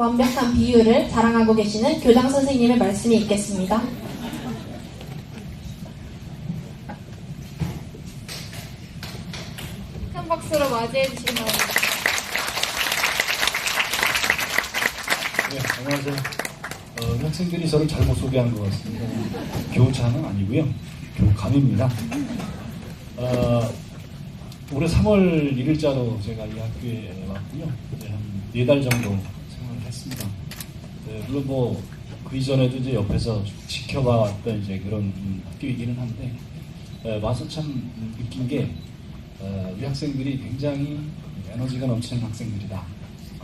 완벽한 비율을 자랑하고 계시는 교장 선생님의 말씀이 있겠습니다. 큰 박수로 맞이해 주시기 바랍니다. 네, 안녕하세요. 학생들이 저를 잘못 소개한 것 같습니다. 교차는 아니고요. 교감입니다. 올해 3월 1일자로 제가 이 학교에 왔고요. 이제 한 4달 정도 생활을 했습니다. 물론 뭐, 그 이전에도 이제 옆에서 지켜봐왔던 이제 그런 학교이기는 한데, 와서 참 느낀 게, 우리 학생들이 굉장히 에너지가 넘치는 학생들이다.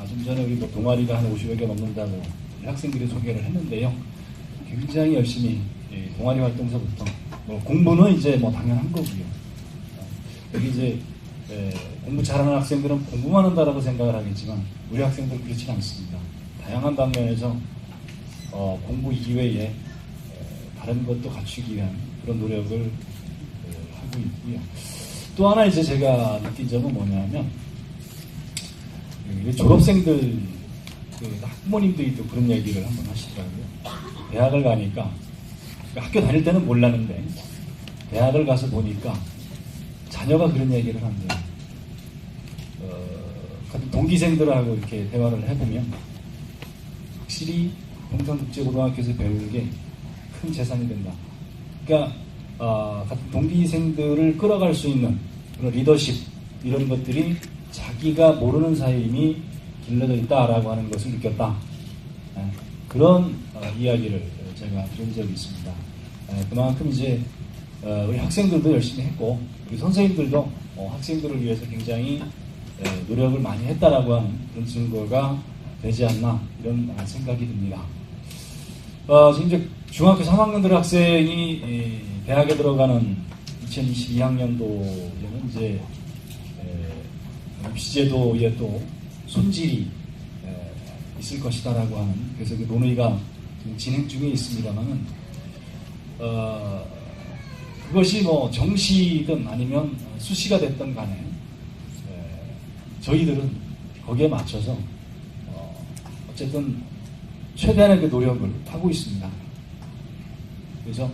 좀 전에 우리 뭐 동아리가 한 50여 개 넘는다고 학생들이 소개를 했는데요. 굉장히 열심히 동아리 활동서부터 뭐 공부는 이제 뭐 당연한 거고요. 여기 이제 공부 잘하는 학생들은 공부만 한다라고 생각을 하겠지만 우리 학생들은 그렇지 않습니다. 다양한 방면에서 공부 이외에 다른 것도 갖추기 위한 그런 노력을 하고 있고요. 또 하나 이제 제가 느낀 점은 뭐냐면 졸업생들 학부모님들이 또 그런 얘기를 한번 하시더라고요. 대학을 가니까 학교 다닐 때는 몰랐는데 대학을 가서 보니까 자녀가 그런 얘기를 한대요. 같은 동기생들하고 이렇게 대화를 해보면 확실히 평창국제고등학교에서 배우는 게 큰 재산이 된다. 그러니까 같은 동기생들을 끌어갈 수 있는 그런 리더십 이런 것들이 자기가 모르는 사이에 이미 길러져 있다라고 하는 것을 느꼈다. 그런 이야기를 제가 들은 적이 있습니다. 그만큼 이제 우리 학생들도 열심히 했고 우리 선생님들도 학생들을 위해서 굉장히 노력을 많이 했다라고 하는 그런 증거가 되지 않나 이런 생각이 듭니다. 지금 이제 중학교 3학년들 학생이 대학에 들어가는 2022학년도에는 이제 입시제도에 또 손질이 있을 것이다라고 하는 그래서 그 논의가 지금 진행 중에 있습니다만은 그것이 뭐 정시든 아니면 수시가 됐든 간에 저희들은 거기에 맞춰서 어쨌든 최대한의 그 노력을 하고 있습니다. 그래서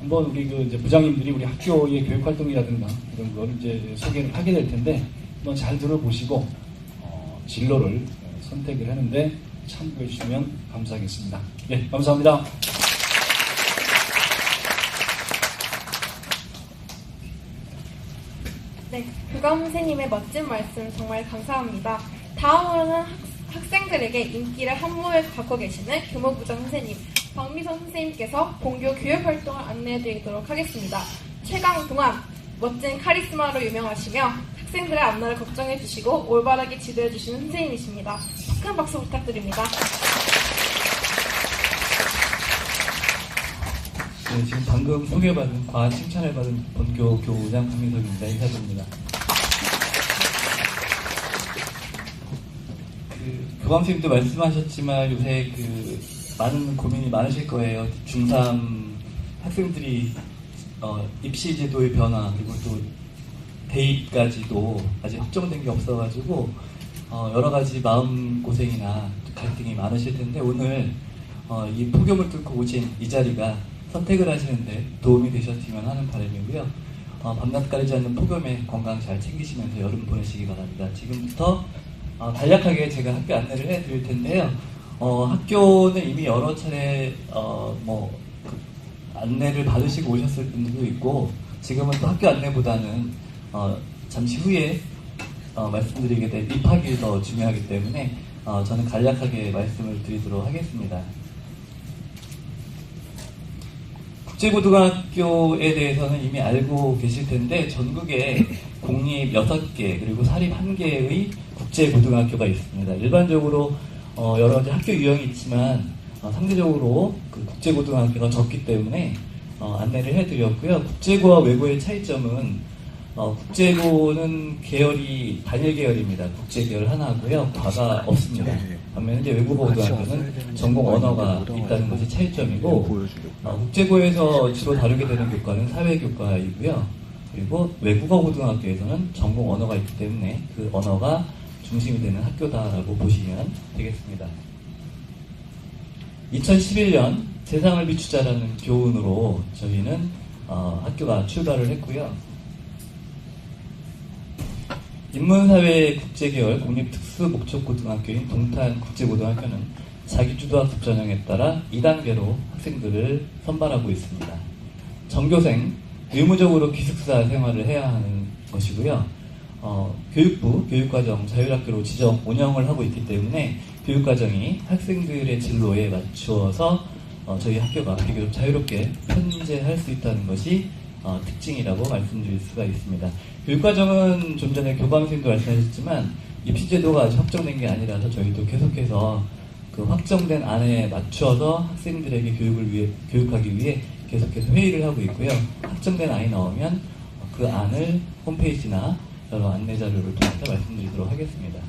한번 우리 그 이제 부장님들이 우리 학교의 교육 활동이라든가 이런 걸 이제 소개를 하게 될 텐데 한번 잘 들어보시고 진로를 선택을 하는데 참고해 주시면 감사하겠습니다. 네, 감사합니다. 네, 교감 선생님의 멋진 말씀 정말 감사합니다. 다음으로는 학생들에게 인기를 한몸에 갖고 계시는 교무부장 선생님 박미선 선생님께서 본교 교육 활동을 안내해드리도록 하겠습니다. 최강동안 멋진 카리스마로 유명하시며 학생들의 앞날을 걱정해주시고 올바르게 지도해주시는 선생님이십니다. 큰 박수 부탁드립니다. 네, 지금 방금 소개받은 과한 칭찬을 받은 본교 교부장 박민석입니다. 인사드립니다. 교감 선생님도 말씀하셨지만 요새 많은 고민이 많으실 거예요. 중3 학생들이 입시 제도의 변화 그리고 또 대입까지도 아직 확정된 게 없어가지고 여러 가지 마음 고생이나 갈등이 많으실 텐데 오늘 이 폭염을 뚫고 오신 이 자리가 선택을 하시는데 도움이 되셨으면 하는 바람이고요. 밤낮 가리지 않는 폭염에 건강 잘 챙기시면서 여름 보내시기 바랍니다. 지금부터 간략하게 제가 학교 안내를 해드릴 텐데요. 학교는 이미 여러 차례 안내를 받으시고 오셨을 분들도 있고 지금은 또 학교 안내보다는 잠시 후에 말씀드리게 될 입학이 더 중요하기 때문에 저는 간략하게 말씀을 드리도록 하겠습니다. 국제고등학교에 대해서는 이미 알고 계실 텐데 전국에 공립 6개 그리고 사립 1개의 국제고등학교가 있습니다. 일반적으로 여러 가지 학교 유형이 있지만 상대적으로 그 국제고등학교가 적기 때문에 안내를 해드렸고요. 국제고와 외고의 차이점은 국제고는 계열이 단일 계열입니다. 국제 계열 하나고요. 과가 없습니다. 반면에 이제 외국어고등학교는 전공 언어가 있다는 것이 차이점이고 국제고에서 주로 다루게 되는 교과는 사회교과이고요. 그리고 외국어고등학교에서는 전공 언어가 있기 때문에 그 언어가 중심이 되는 학교다라고 보시면 되겠습니다. 2011년 세상을 비추자라는 교훈으로 저희는 학교가 출발을 했고요. 인문사회 국제계열 공립특수목적고등학교인 동탄국제고등학교는 자기주도학습 전형에 따라 2단계로 학생들을 선발하고 있습니다. 전교생, 의무적으로 기숙사 생활을 해야 하는 것이고요. 교육부, 교육과정, 자율학교로 지정, 운영을 하고 있기 때문에 교육과정이 학생들의 진로에 맞추어서 저희 학교가 비교적 자유롭게 편제할 수 있다는 것이 특징이라고 말씀드릴 수가 있습니다. 교육과정은 좀 전에 교감선생님도 말씀하셨지만 입시제도가 아직 확정된 게 아니라서 저희도 계속해서 그 확정된 안에 맞추어서 학생들에게 교육하기 위해 계속해서 회의를 하고 있고요. 확정된 안이 나오면 그 안을 홈페이지나 여러 안내 자료를 통해서 말씀드리도록 하겠습니다.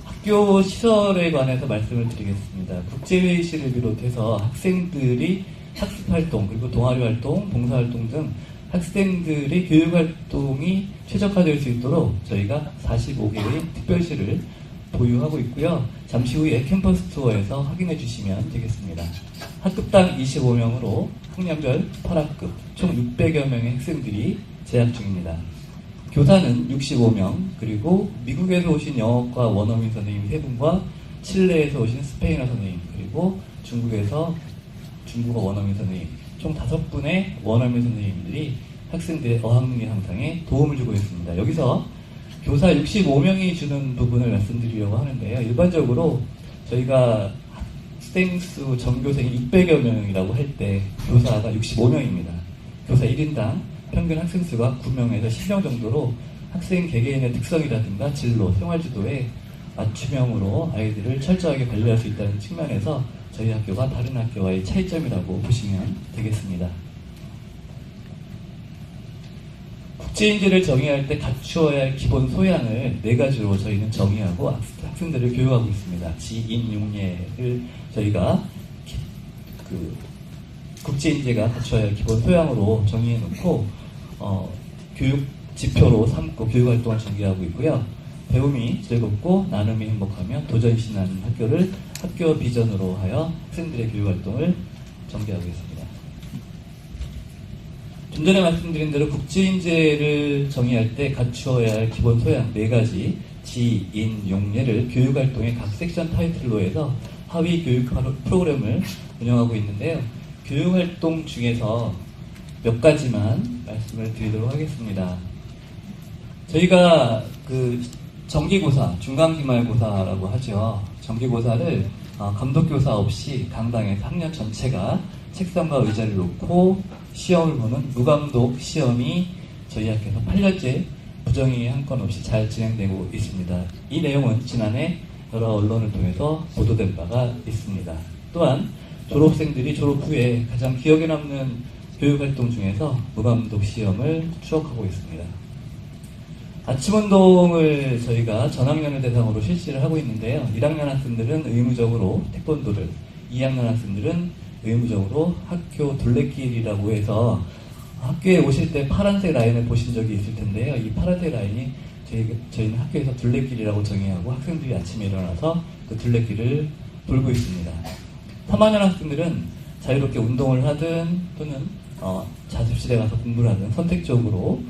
학교 시설에 관해서 말씀을 드리겠습니다. 국제회의실을 비롯해서 학생들이 학습활동, 그리고 동아리활동, 봉사활동 등 학생들의 교육활동이 최적화될 수 있도록 저희가 45개의 특별실을 보유하고 있고요. 잠시 후에 캠퍼스 투어에서 확인해 주시면 되겠습니다. 학급당 25명으로 학년별 8학급 총 600여 명의 학생들이 재학 중입니다. 교사는 65명, 그리고 미국에서 오신 영어과 원어민 선생님 3분과 칠레에서 오신 스페인어 선생님, 그리고 중국에서 중국어 원어민 선생님, 총 5분의 원어민 선생님들이 학생들의 어학능력 향상에 도움을 주고 있습니다. 여기서 교사 65명이 주는 부분을 말씀드리려고 하는데요. 일반적으로 저희가 학생 수 전교생이 600여 명이라고 할 때 교사가 65명입니다. 교사 1인당 평균 학생 수가 9명에서 10명 정도로 학생 개개인의 특성이라든가 진로, 생활지도에 맞춤형으로 아이들을 철저하게 관리할 수 있다는 측면에서 저희 학교가 다른 학교와의 차이점이라고 보시면 되겠습니다. 국제인재를 정의할 때 갖추어야 할 기본 소양을 4가지로 저희는 정의하고 학생들을 교육하고 있습니다. 지인용예를 저희가 국제인재가 갖춰야 할 기본 소양으로 정의해놓고 교육 지표로 삼고 교육활동을 전개하고 있고요. 배움이 즐겁고 나눔이 행복하며 도전이 신나는 학교를 학교 비전으로 하여 학생들의 교육활동을 전개하고 있습니다. 좀 전에 말씀드린 대로 국제인재를 정의할 때 갖추어야 할 기본 소양 4가지 지인용예를 교육활동의 각 섹션 타이틀로 해서 하위 교육 프로그램을 운영하고 있는데요. 교육활동 중에서 몇 가지만 말씀을 드리도록 하겠습니다. 저희가 정기고사, 중간기말고사라고 하죠. 정기고사를 감독교사 없이 강당에서 학년 전체가 책상과 의자를 놓고 시험을 보는 무감독 시험이 저희 학교에서 8년째 부정이 한 건 없이 잘 진행되고 있습니다. 이 내용은 지난해 여러 언론을 통해서 보도된 바가 있습니다. 또한 졸업생들이 졸업 후에 가장 기억에 남는 교육활동 중에서 무감독 시험을 추억하고 있습니다. 아침운동을 저희가 전학년을 대상으로 실시를 하고 있는데요. 1학년 학생들은 의무적으로 태권도를, 2학년 학생들은 의무적으로 학교 둘레길이라고 해서 학교에 오실 때 파란색 라인을 보신 적이 있을 텐데요. 이 파란색 라인이 저희는 학교에서 둘레길이라고 정의하고 학생들이 아침에 일어나서 그 둘레길을 돌고 있습니다. 3학년 학생들은 자유롭게 운동을 하든 또는 자습실에 가서 공부를 하든 선택적으로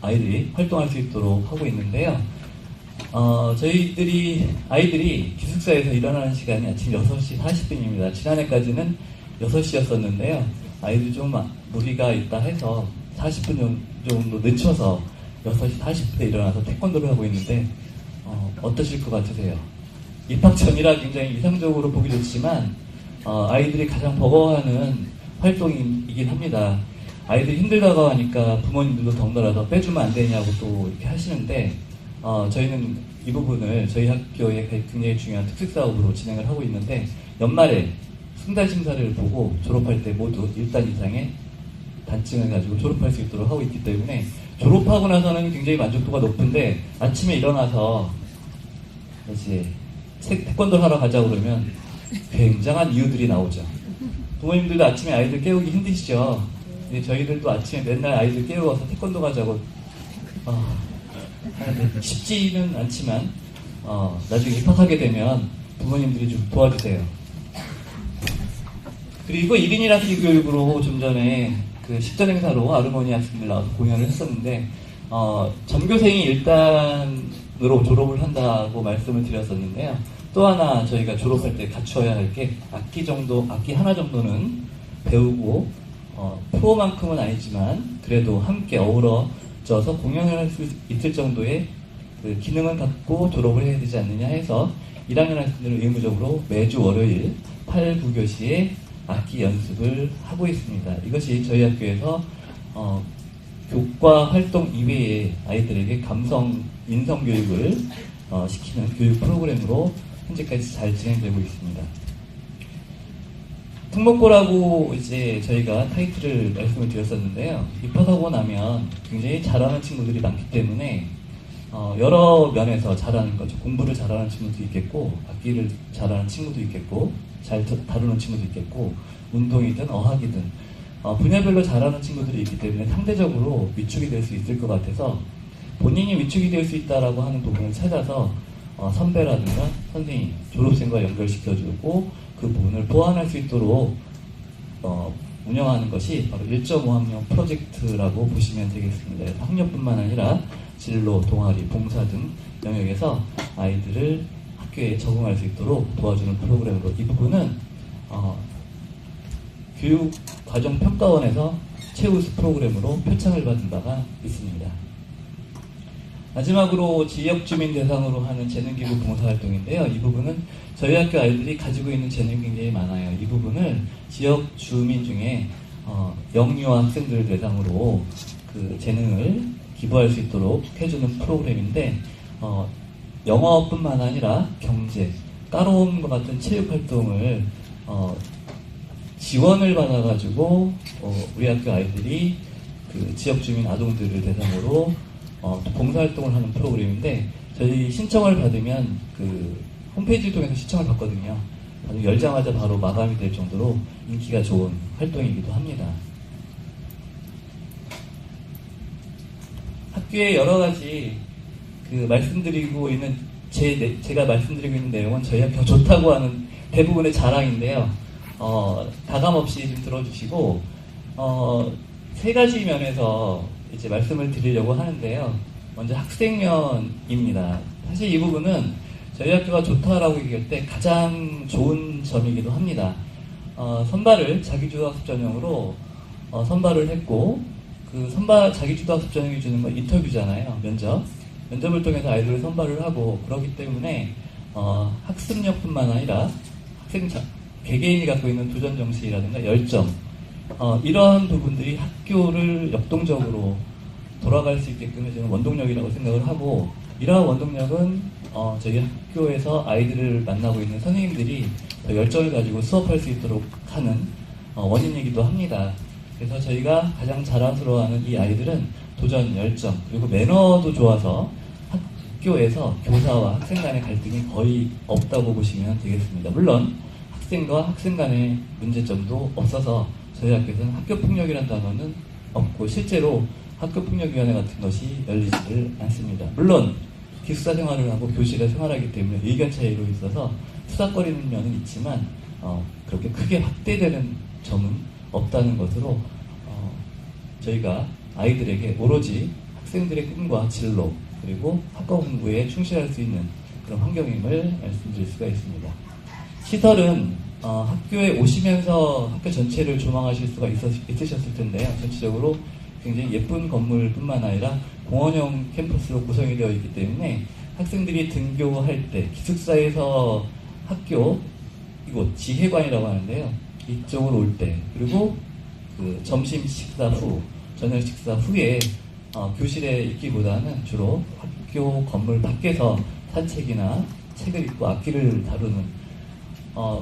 아이들이 활동할 수 있도록 하고 있는데요. 아이들이 기숙사에서 일어나는 시간이 아침 6시 40분입니다. 지난해까지는 6시였었는데요. 아이들이 좀 무리가 있다 해서 40분 정도 늦춰서 6시 40분에 일어나서 태권도를 하고 있는데 어떠실 것 같으세요? 입학 전이라 굉장히 이상적으로 보기 좋지만 아이들이 가장 버거워하는 활동이긴 합니다. 아이들이 힘들다고 하니까 부모님들도 덩달아 더 빼주면 안 되냐고 또 이렇게 하시는데 저희는 이 부분을 저희 학교의 굉장히 중요한 특색사업으로 진행을 하고 있는데 연말에 승단 심사를 보고 졸업할 때 모두 1단 이상의 단증을 가지고 졸업할 수 있도록 하고 있기 때문에 졸업하고 나서는 굉장히 만족도가 높은데 아침에 일어나서 이제 태권도를 하러 가자고 그러면 굉장한 이유들이 나오죠. 부모님들도 아침에 아이들 깨우기 힘드시죠. 근데 저희들도 아침에 맨날 아이들 깨워서 태권도 가자고 하는데 쉽지는 않지만 나중에 입학하게 되면 부모님들이 좀 도와주세요. 그리고 1인 1학기 교육으로 좀 전에 그 식전 행사로 아르모니 학생들 나와서 공연을 했었는데 전교생이 1단으로 졸업을 한다고 말씀을 드렸었는데요. 또 하나 저희가 졸업할 때 갖추어야 할 게 악기 하나 정도는 배우고 프로만큼은 아니지만 그래도 함께 어우러져서 공연을 할 수 있을 정도의 그 기능을 갖고 졸업을 해야 되지 않느냐 해서 1학년 학생들은 의무적으로 매주 월요일 8, 9교시에 악기 연습을 하고 있습니다. 이것이 저희 학교에서 교과 활동 이외에 아이들에게 감성, 인성 교육을 시키는 교육 프로그램으로 현재까지 잘 진행되고 있습니다. 특목고라고 이제 저희가 타이틀을 말씀을 드렸었는데요. 입학하고 나면 굉장히 잘하는 친구들이 많기 때문에 여러 면에서 잘하는 거죠. 공부를 잘하는 친구도 있겠고, 악기를 잘하는 친구도 있겠고, 잘 다루는 친구도 있겠고, 운동이든 어학이든 분야별로 잘하는 친구들이 있기 때문에 상대적으로 위축이 될 수 있을 것 같아서 본인이 위축이 될 수 있다라고 하는 부분을 찾아서 선배라든가 선생님, 졸업생과 연결시켜주고 그 부분을 보완할 수 있도록 운영하는 것이 바로 1.5학년 프로젝트라고 보시면 되겠습니다. 학력뿐만 아니라 진로, 동아리, 봉사 등 영역에서 아이들을 학교에 적응할 수 있도록 도와주는 프로그램으로 이 부분은 교육과정평가원에서 최우수 프로그램으로 표창을 받은 바가 있습니다. 마지막으로 지역주민 대상으로 하는 재능기부 봉사활동인데요. 이 부분은 저희 학교 아이들이 가지고 있는 재능이 굉장히 많아요. 이 부분을 지역 주민 중에 영유아 학생들 대상으로 그 재능을 기부할 수 있도록 해주는 프로그램인데 영어뿐만 아니라 경제, 까로움과 같은 체육활동을 지원을 받아가지고 우리 학교 아이들이 그 지역 주민 아동들을 대상으로 봉사활동을 하는 프로그램인데 저희 신청을 받으면 그 홈페이지를 통해서 신청을 받거든요. 열자마자 바로 마감이 될 정도로 인기가 좋은 활동이기도 합니다. 학교에 여러 가지 그 말씀드리고 있는 제가 말씀드리고 있는 내용은 저희 학교가 좋다고 하는 대부분의 자랑인데요. 가감없이 좀 들어주시고 세 가지 면에서 이제 말씀을 드리려고 하는데요. 먼저 학생면입니다. 사실 이 부분은 저희 학교가 좋다라고 얘기할 때 가장 좋은 점이기도 합니다. 선발을 자기주도학습 전형으로 선발을 했고 그 자기주도학습 전형이 주는 건 인터뷰잖아요. 면접을 통해서 아이들을 선발을 하고 그렇기 때문에 학습력뿐만 아니라 개개인이 갖고 있는 도전 정신이라든가 열정 이러한 부분들이 학교를 역동적으로 돌아갈 수 있게끔 해주는 원동력이라고 생각을 하고 이러한 원동력은 저희 학교에서 아이들을 만나고 있는 선생님들이 더 열정을 가지고 수업할 수 있도록 하는 원인이기도 합니다. 그래서 저희가 가장 자랑스러워하는 이 아이들은 도전, 열정, 그리고 매너도 좋아서 학교에서 교사와 학생 간의 갈등이 거의 없다고 보시면 되겠습니다. 물론 학생과 학생 간의 문제점도 없어서 저희 학교에서는 학교폭력이라는 단어는 없고 실제로 학교폭력위원회 같은 것이 열리지를 않습니다. 물론 기숙사 생활을 하고 교실에 생활하기 때문에 의견 차이로 있어서 투닥거리는 면은 있지만 그렇게 크게 확대되는 점은 없다는 것으로 저희가 아이들에게 오로지 학생들의 꿈과 진로 그리고 학과 공부에 충실할 수 있는 그런 환경임을 말씀드릴 수가 있습니다. 시설은 학교에 오시면서 학교 전체를 조망하실 수가 있으셨을 텐데요. 전체적으로 굉장히 예쁜 건물뿐만 아니라 공원형 캠퍼스로 구성이 되어 있기 때문에 학생들이 등교할 때 기숙사에서 학교 이곳 지혜관이라고 하는데요. 이쪽으로 올 때 그리고 그 점심 식사 후 저녁 식사 후에 교실에 있기보다는 주로 학교 건물 밖에서 산책이나 책을 읽고 악기를 다루는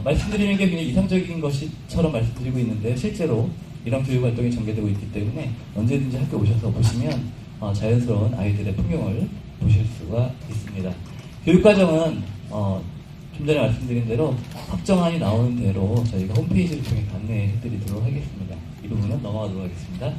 말씀드리는 게 굉장히 이상적인 것처럼 말씀드리고 있는데 실제로 이런 교육활동이 전개되고 있기 때문에 언제든지 학교 오셔서 보시면 자연스러운 아이들의 풍경을 보실 수가 있습니다. 교육과정은 좀 전에 말씀드린 대로 확정안이 나오는 대로 저희가 홈페이지를 통해 안내해드리도록 하겠습니다. 이 부분은 넘어가도록 하겠습니다.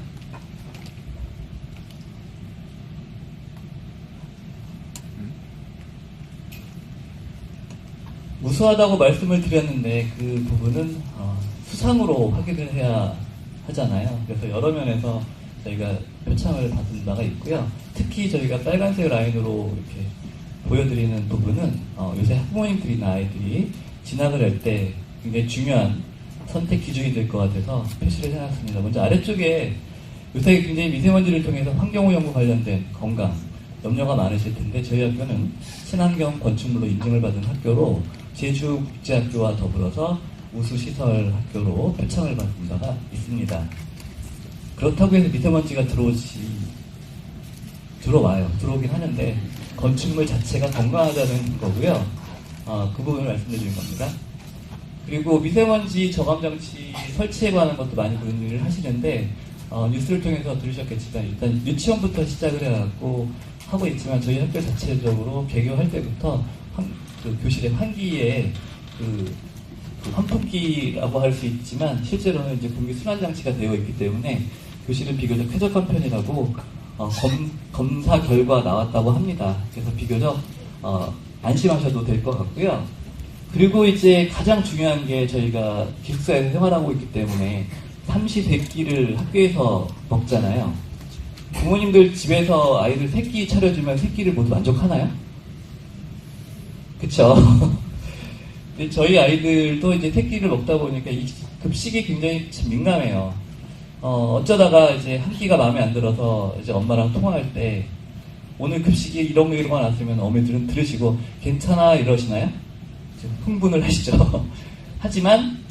우수하다고 말씀을 드렸는데 그 부분은 수상으로 확인을 해야 하잖아요. 그래서 여러 면에서 저희가 표창을 받은 바가 있고요. 특히 저희가 빨간색 라인으로 이렇게 보여드리는 부분은 요새 학부모님들이나 아이들이 진학을 할 때 굉장히 중요한 선택 기준이 될 것 같아서 표시를 해놨습니다. 먼저 아래쪽에 요새 굉장히 미세먼지를 통해서 환경오염과 관련된 건강 염려가 많으실 텐데 저희 학교는 친환경 건축물로 인증을 받은 학교로 제주국제학교와 더불어서 우수시설 학교로 표창을 받은 바가 있습니다. 그렇다고 해서 미세먼지가 들어오긴 하는데 건축물 자체가 건강하다는 거고요. 그 부분을 말씀드리는 겁니다. 그리고 미세먼지 저감 장치 설치에 관한 것도 많이 문의를 하시는데 뉴스를 통해서 들으셨겠지만 일단 유치원부터 시작을 해갖고 하고 있지만 저희 학교 자체적으로 개교할 때부터 그 교실의 환기에 그 환풍기라고 할 수 있지만 실제로는 이제 공기 순환 장치가 되어 있기 때문에 교실은 비교적 쾌적한 편이라고 검사 결과 나왔다고 합니다. 그래서 비교적 안심하셔도 될 것 같고요. 그리고 이제 가장 중요한 게 저희가 기숙사에서 생활하고 있기 때문에 삼시세끼를 학교에서 먹잖아요. 부모님들 집에서 아이들 세끼 차려주면 세끼를 모두 만족하나요? 그쵸? 근데 저희 아이들도 이제 세끼를 먹다 보니까 이 급식이 굉장히 참 민감해요. 어쩌다가 이제 한 끼가 마음에 안 들어서 이제 엄마랑 통화할 때 오늘 급식이 이런 거 나왔으면 어머니들은 들으시고 괜찮아 이러시나요? 흥분을 하시죠. 하지만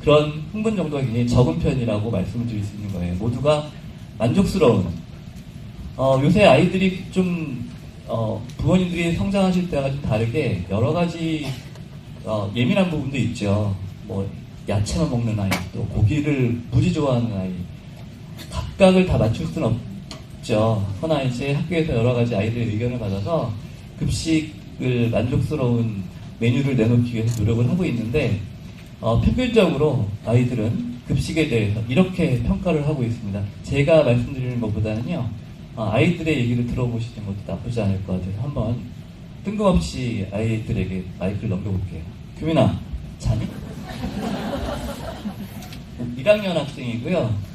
그런 흥분 정도가 굉장히 적은 편이라고 말씀을 드릴 수 있는 거예요. 모두가 만족스러운 요새 아이들이 좀 부모님들이 성장하실 때와 좀 다르게 여러 가지 예민한 부분도 있죠. 뭐 야채만 먹는 아이, 또 고기를 무지 좋아하는 아이, 각각을 다 맞출 수는 없죠. 허나 이제 학교에서 여러 가지 아이들의 의견을 받아서 급식을 만족스러운 메뉴를 내놓기 위해서 노력을 하고 있는데 평균적으로 아이들은 급식에 대해서 이렇게 평가를 하고 있습니다. 제가 말씀드리는 것보다는요, 아이들의 얘기를 들어보시는 것도 나쁘지 않을 것 같아서 한번 뜬금없이 아이들에게 마이크를 넘겨볼게요. 규민아, 자니? 1학년 학생이고요.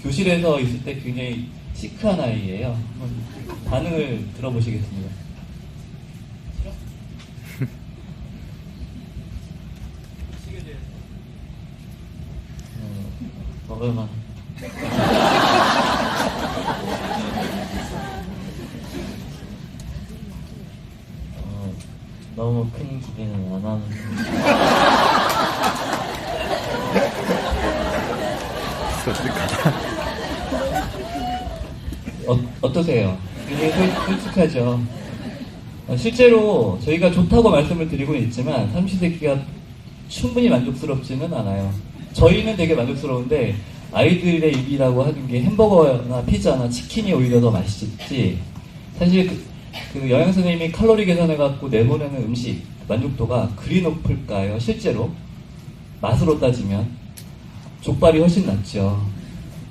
교실에서 있을 때 굉장히 시크한 아이예요. 한번 반응을 들어보시겠습니다. 먹을만. 너무 큰 기대는 안 하는. 어떠세요? 굉장히 솔직하죠. 실제로 저희가 좋다고 말씀을 드리고 있지만 삼시세끼가 충분히 만족스럽지는 않아요. 저희는 되게 만족스러운데 아이들의 입이라고 하는 게 햄버거나 피자나 치킨이 오히려 더 맛있지. 사실 그 영양 선생님이 칼로리 계산해갖고 내보내는 음식 만족도가 그리 높을까요? 실제로 맛으로 따지면 족발이 훨씬 낫죠.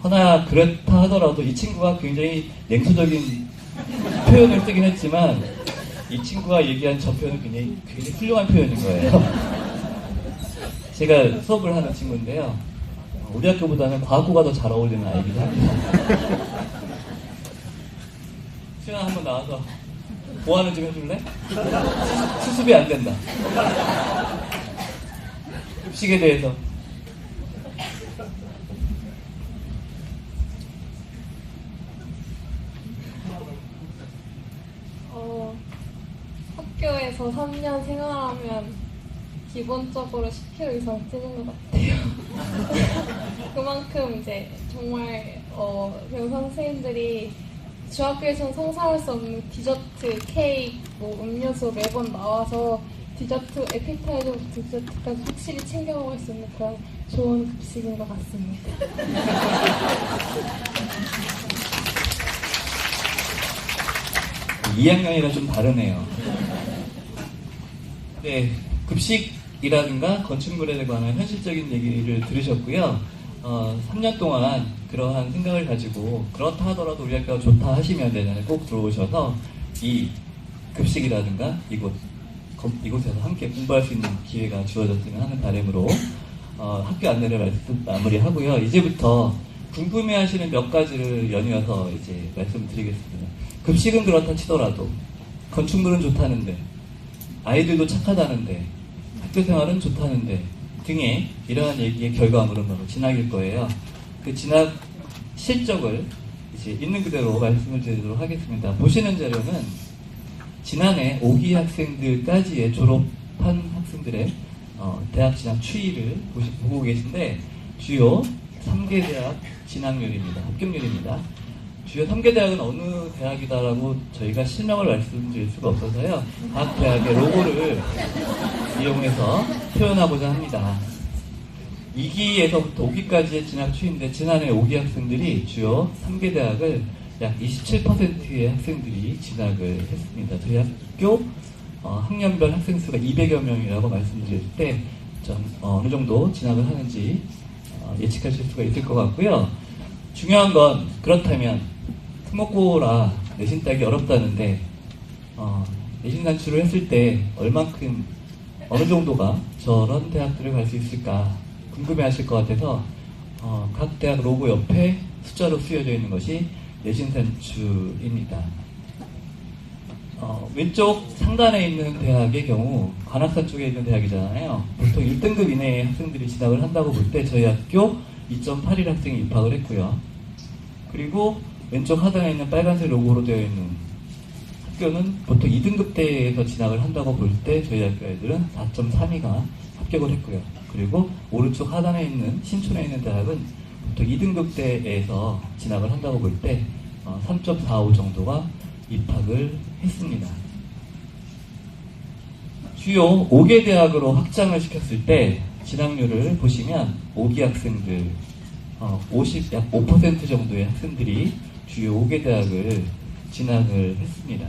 허나 그렇다 하더라도 이 친구가 굉장히 냉소적인 표현을 쓰긴 했지만 이 친구가 얘기한 저 표현은 굉장히 훌륭한 표현인 거예요. 제가 수업을 하는 친구인데요. 우리 학교보다는 과학고가 더 잘 어울리는 아이기도 합니다. 수연아 한번 나와서 보완을 좀 해줄래? 수습이 안 된다. 급식에 대해서. 학교에서 3년 생활하면 기본적으로 10kg 이상 찌는 것 같아요. 그만큼 이제 정말 배우 선생님들이 중학교에서는 상상할 수 없는 디저트, 케이크, 뭐 음료수 매번 나와서 디저트, 에피타이저부터 디저트까지 확실히 챙겨 먹을 수 있는 그런 좋은 급식인 것 같습니다. 2학년이랑 좀 다르네요. 네, 급식이라든가 건축물에 관한 현실적인 얘기를 들으셨고요. 3년 동안 그러한 생각을 가지고 그렇다 하더라도 우리 학교가 좋다 하시면 내년에 꼭 들어오셔서 이 급식이라든가 이곳 이곳에서 함께 공부할 수 있는 기회가 주어졌으면 하는 바람으로 학교 안내를 마무리하고요. 이제부터 궁금해하시는 몇 가지를 연이어서 이제 말씀드리겠습니다. 급식은 그렇다 치더라도 건축물은 좋다는데, 아이들도 착하다는데, 학교 생활은 좋다는데 등의 이러한 얘기의 결과물은 바로 진학일 거예요. 그 진학 실적을 이제 있는 그대로 말씀을 드리도록 하겠습니다. 보시는 자료는 지난해 5기 학생들까지의 졸업한 학생들의 대학 진학 추이를 보고 계신데, 주요 3개 대학 진학률입니다. 합격률입니다. 주요 3개 대학은 어느 대학이다라고 저희가 실명을 말씀드릴 수가 없어서요. 각 대학의 로고를 이용해서 표현하고자 합니다. 2기에서부터 5기까지의 진학 추이인데, 지난해 5기 학생들이 주요 3개 대학을 약 27%의 학생들이 진학을 했습니다. 저희 학교 학년별 학생 수가 200여 명이라고 말씀드릴 때 어느 정도 진학을 하는지 예측하실 수가 있을 것 같고요. 중요한 건, 그렇다면 특목고라 내신 따기 어렵다는데 내신 산출을 했을 때 얼만큼, 어느 정도가 저런 대학들을 갈 수 있을까 궁금해 하실 것 같아서 각 대학 로고 옆에 숫자로 쓰여져 있는 것이 내신 산출입니다. 왼쪽 상단에 있는 대학의 경우 관악산 쪽에 있는 대학이잖아요. 보통 1등급 이내의 학생들이 진학을 한다고 볼 때 저희 학교 2.81 학생이 입학을 했고요. 그리고 왼쪽 하단에 있는 빨간색 로고로 되어 있는 학교는 보통 2등급대에서 진학을 한다고 볼 때 저희 학교 애들은 4.32가 합격을 했고요. 그리고 오른쪽 하단에 있는 신촌에 있는 대학은 보통 2등급대에서 진학을 한다고 볼 때 3.45 정도가 입학을 했습니다. 주요 5개 대학으로 확장을 시켰을 때 진학률을 보시면 5기 학생들 약 5% 정도의 학생들이 주요 5개 대학을 진학을 했습니다.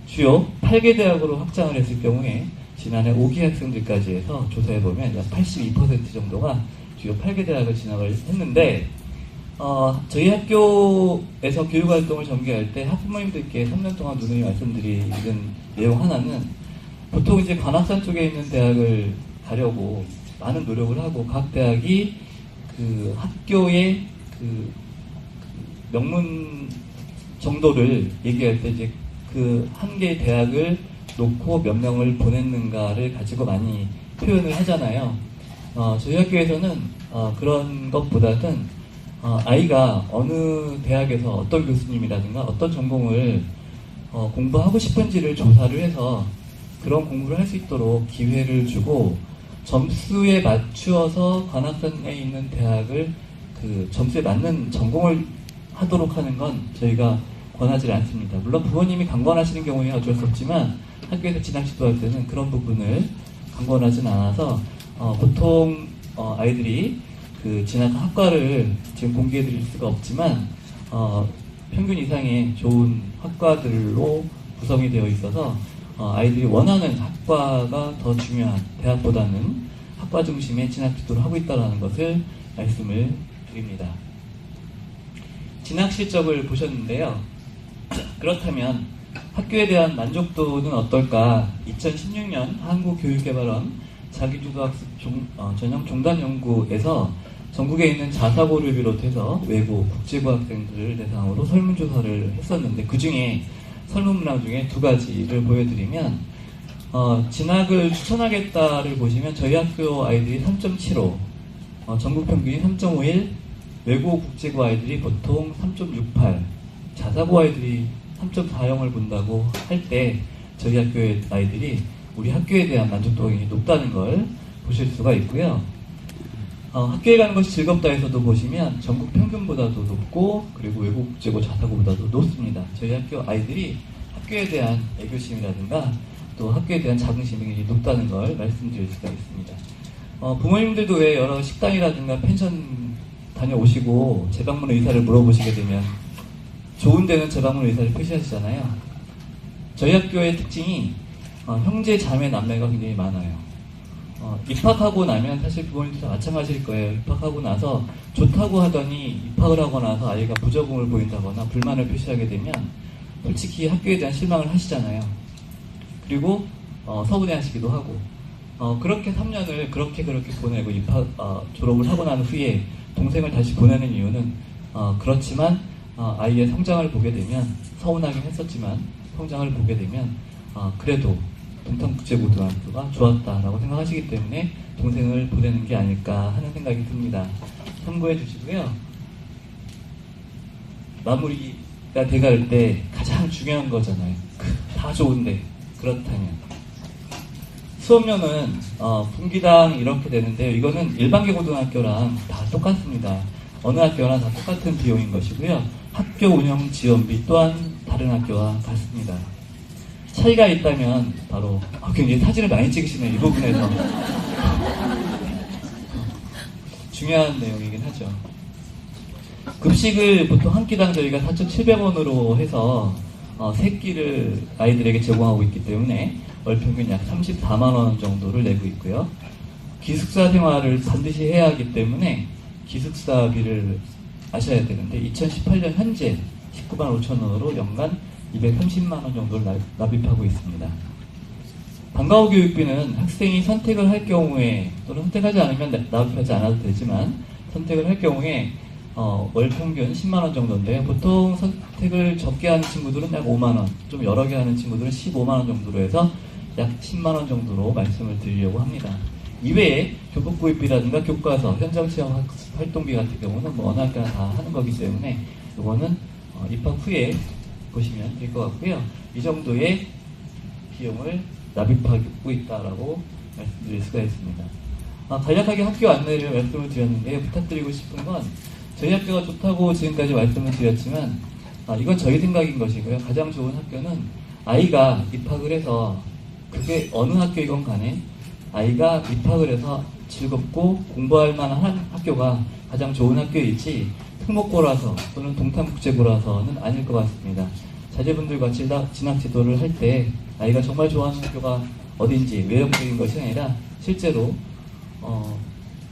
주요 8개 대학으로 확장을 했을 경우에 지난해 5기 학생들까지 해서 조사해보면 약 82% 정도가 주요 8개 대학을 진학을 했는데, 저희 학교에서 교육활동을 전개할 때 학부모님들께 3년 동안 누누이 말씀드리는 내용 하나는, 보통 이제 관악산 쪽에 있는 대학을 가려고 많은 노력을 하고 각 대학이 그 학교의 그 명문 정도를 얘기할 때 이제 그 한 개의 대학을 놓고 몇 명을 보냈는가를 가지고 많이 표현을 하잖아요. 저희 학교에서는 그런 것보다는 아이가 어느 대학에서 어떤 교수님이라든가 어떤 전공을 공부하고 싶은지를 조사를 해서 그런 공부를 할 수 있도록 기회를 주고, 점수에 맞추어서 관악산에 있는 대학을 그 점수에 맞는 전공을 하도록 하는 건 저희가 권하지 않습니다. 물론 부모님이 강권하시는 경우에 어쩔 수 없지만 학교에서 진학 지도할 때는 그런 부분을 강권하진 않아서 보통 아이들이 그 진학한 학과를 지금 공개해드릴 수가 없지만 평균 이상의 좋은 학과들로 구성이 되어 있어서 아이들이 원하는 학과가 더 중요한, 대학보다는 학과 중심의 진학 지도를 하고 있다는 것을 말씀을 드립니다. 진학 실적을 보셨는데요. 그렇다면 학교에 대한 만족도는 어떨까? 2016년 한국교육개발원 자기주도학습 전형 종단 연구에서 전국에 있는 자사고를 비롯해서 외고, 국제고 학생들을 대상으로 설문조사를 했었는데, 그 중에 설문문항 중에 두 가지를 보여드리면, 진학을 추천하겠다를 보시면 저희 학교 아이들이 3.75, 전국 평균이 3.51, 외고 국제고 아이들이 보통 3.68, 자사고 아이들이 3.40을 본다고 할 때 저희 학교의 아이들이 우리 학교에 대한 만족도가 굉장히 높다는 걸 보실 수가 있고요. 학교에 가는 것이 즐겁다 해서도 보시면 전국 평균보다도 높고, 그리고 외국 국제고 자사고보다도 높습니다. 저희 학교 아이들이 학교에 대한 애교심이라든가 또 학교에 대한 자긍심이 굉장히 높다는 걸 말씀드릴 수가 있습니다. 부모님들도 왜 여러 식당이라든가 펜션 다녀오시고 재방문 의사를 물어보시게 되면 좋은 데는 재방문 의사를 표시하시잖아요. 저희 학교의 특징이 형제, 자매, 남매가 굉장히 많아요. 입학하고 나면 사실 부모님도 다 마찬가지일 거예요. 입학하고 나서 좋다고 하더니 입학을 하고 나서 아이가 부적응을 보인다거나 불만을 표시하게 되면 솔직히 학교에 대한 실망을 하시잖아요. 그리고 서울대하시기도 하고 그렇게 3년을 그렇게 보내고 졸업을 하고 난 후에 동생을 다시 보내는 이유는 그렇지만 아이의 성장을 보게 되면 서운하긴 했었지만 성장을 보게 되면 그래도 동탄국제고등학교가 좋았다라고 생각하시기 때문에 동생을 보내는 게 아닐까 하는 생각이 듭니다. 참고해 주시고요. 마무리가 돼갈 때 가장 중요한 거잖아요. 다 좋은데 그렇다면 수업료는 분기당 이렇게 되는데요. 이거는 일반계 고등학교랑 다 똑같습니다. 어느 학교나 다 똑같은 비용인 것이고요. 학교 운영 지원비 또한 다른 학교와 같습니다. 차이가 있다면 바로 굉장히 사진을 많이 찍으시네요. 이 부분에서 중요한 내용이긴 하죠. 급식을 보통 한 끼당 저희가 4,700원으로 해서 세 끼를 아이들에게 제공하고 있기 때문에 월 평균 약 34만 원 정도를 내고 있고요. 기숙사 생활을 반드시 해야 하기 때문에 기숙사비를 아셔야 되는데 2018년 현재 19만 5천 원으로 연간 230만 원 정도를 납입하고 있습니다. 방과후 교육비는 학생이 선택을 할 경우에 또는 선택하지 않으면 납입하지 않아도 되지만 선택을 할 경우에 월 평균 10만 원 정도인데요. 보통 선택을 적게 하는 친구들은 약 5만 원, 좀 여러 개 하는 친구들은 15만 원 정도로 해서 약 10만 원 정도로 말씀을 드리려고 합니다. 이외에 교복구입비라든가 교과서, 현장 체험 활동비 같은 경우는 어느 학교나 다 하는 거기 때문에 이거는 입학 후에 보시면 될 것 같고요. 이 정도의 비용을 납입하고 있다라고 말씀드릴 수가 있습니다. 간략하게 학교 안내를 말씀을 드렸는데 부탁드리고 싶은 건 저희 학교가 좋다고 지금까지 말씀을 드렸지만 이건 저희 생각인 것이고요. 가장 좋은 학교는 아이가 입학을 해서 그게 어느 학교이건 간에 아이가 입학을 해서 즐겁고 공부할 만한 학교가 가장 좋은 학교이지 특목고라서 또는 동탄국제고라서는 아닐 것 같습니다. 자제분들과 진학 지도를 할 때 아이가 정말 좋아하는 학교가 어딘지 외형적인 것이 아니라 실제로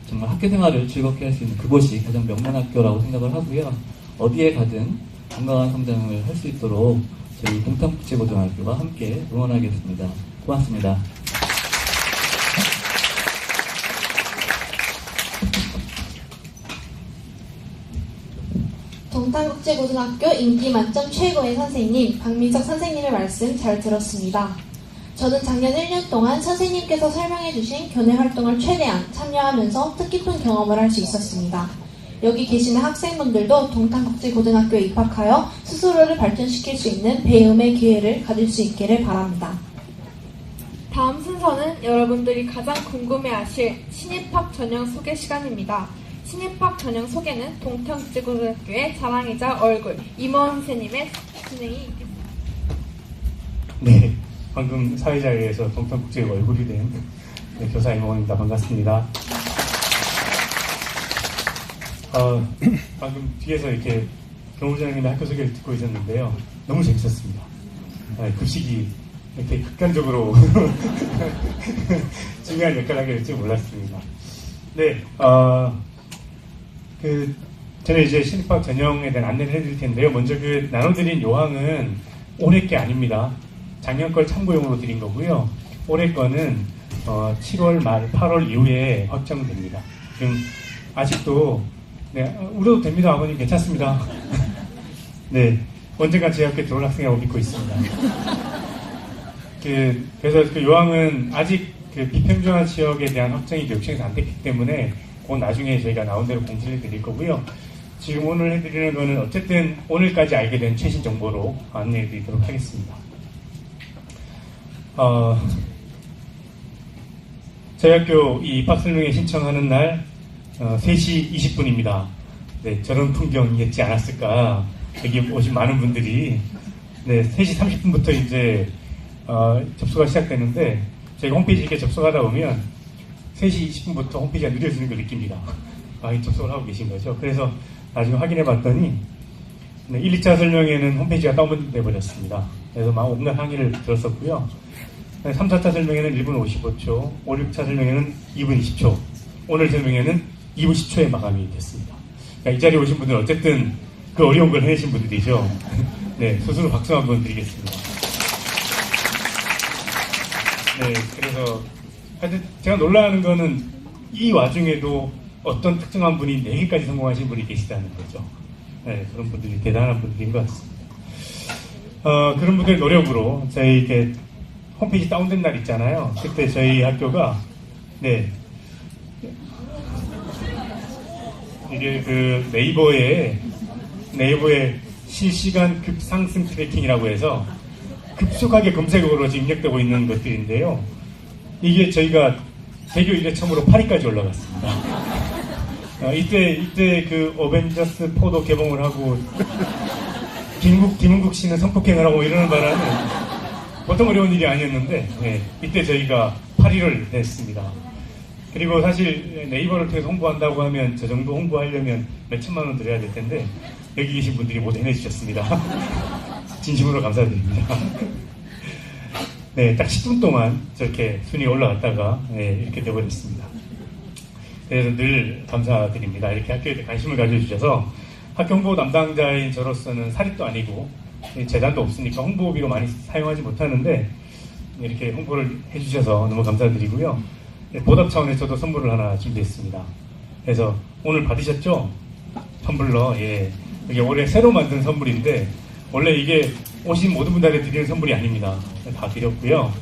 정말 학교 생활을 즐겁게 할 수 있는 그곳이 가장 명문학교라고 생각을 하고요. 어디에 가든 건강한 성장을 할 수 있도록 저희 동탄국제고등학교와 함께 응원하겠습니다. 고맙습니다. 동탄국제고등학교 인기 만점 최고의 선생님 박민석 선생님의 말씀 잘 들었습니다. 저는 작년 1년 동안 선생님께서 설명해주신 교내 활동을 최대한 참여하면서 뜻깊은 경험을 할 수 있었습니다. 여기 계시는 학생분들도 동탄국제고등학교에 입학하여 스스로를 발전시킬 수 있는 배움의 기회를 가질 수 있기를 바랍니다. 다음 순서는 여러분들이 가장 궁금해하실 신입학 전형 소개 시간입니다. 신입학 전형 소개는 동탄국제고등학교의 자랑이자 얼굴 임원 선생님의 진행이 있겠습니다. 네, 방금 사회자회에서 동탄국제 얼굴이 된 교사 임원입니다. 반갑습니다. 방금 뒤에서 이렇게 경호부장님의 학교 소개를 듣고 있었는데요. 너무 재밌었습니다. 급식이 이렇게 극단적으로 중요한 역할을 하게 될 줄 몰랐습니다. 네, 저는 이제 신입학 전형에 대한 안내를 해드릴 텐데요. 먼저 나눠드린 요항은 올해 게 아닙니다. 작년 걸 참고용으로 드린 거고요. 올해 거는 7월 말 8월 이후에 확정됩니다. 지금 아직도 울어도 됩니다. 아버님 괜찮습니다. 네, 언젠가 제 학교에 들어올 학생이라고 믿고 있습니다. 그래서 그 요항은 아직 비평준화 지역에 대한 확정이 교육청에서 안 됐기 때문에 그 나중에 저희가 나온 대로 공지를 드릴 거고요. 지금 오늘 해드리는 거는 어쨌든 오늘까지 알게 된 최신 정보로 안내해 드리도록 하겠습니다. 저희 학교 이 입학 설명회 신청하는 날 3시 20분입니다. 네, 저런 풍경이었지 않았을까. 여기 오신 많은 분들이 3시 30분부터 이제 접수가 시작되는데 저희가 홈페이지 이렇게 접속하다 보면 3시 20분부터 홈페이지가 느려지는 걸 느낍니다. 접속을 하고 계신 거죠. 그래서 나중에 확인해 봤더니 1, 2차 설명회는 홈페이지가 다운돼 버렸습니다. 그래서 막 온갖 항의를 들었었고요. 3, 4차 설명회는 1분 55초, 5, 6차 설명회는 2분 20초, 오늘 설명회는 2분 10초에 마감이 됐습니다. 그러니까 이 자리에 오신 분들은 어쨌든 그 어려운 걸 해내신 분들이죠. 네, 스스로 박수 한번 드리겠습니다. 네, 그래서 하여튼 제가 놀라는 거는 이 와중에도 어떤 특정한 분이 4개까지 성공하신 분이 계시다는 거죠. 네, 그런 분들이 대단한 분들인 것 같습니다. 그런 분들의 노력으로 저희 이렇게 홈페이지 다운된 날 있잖아요. 그때 저희 학교가 네 이게 그 네이버에 실시간 급상승 트래킹이라고 해서 급속하게 검색어로 지금 입력되고 있는 것들인데요. 이게 저희가 개교 이래 처음으로 8위까지 올라갔습니다. 이때 그 어벤져스 4도 개봉을 하고 김은국 씨는 성폭행을 하고 이러는 바람에 보통 어려운 일이 아니었는데 네, 이때 저희가 8위를 했습니다. 그리고 사실 네이버를 통해서 홍보한다고 하면 저 정도 홍보하려면 몇 천만 원 들여야 될 텐데 여기 계신 분들이 모두 해내주셨습니다. 진심으로 감사드립니다. 네, 딱 10분 동안 저렇게 순위가 올라갔다가 네, 이렇게 되어버렸습니다. 그래서 늘 감사드립니다. 이렇게 학교에 관심을 가져주셔서 학교 홍보 담당자인 저로서는 사립도 아니고 재단도 없으니까 홍보비로 많이 사용하지 못하는데 이렇게 홍보를 해주셔서 너무 감사드리고요. 보답 차원에서 저도 선물을 하나 준비했습니다. 그래서 오늘 받으셨죠? 텀블러. 예. 이게 올해 새로 만든 선물인데 원래 이게 오신 모든 분들에 드리는 선물이 아닙니다. 다 드렸고요.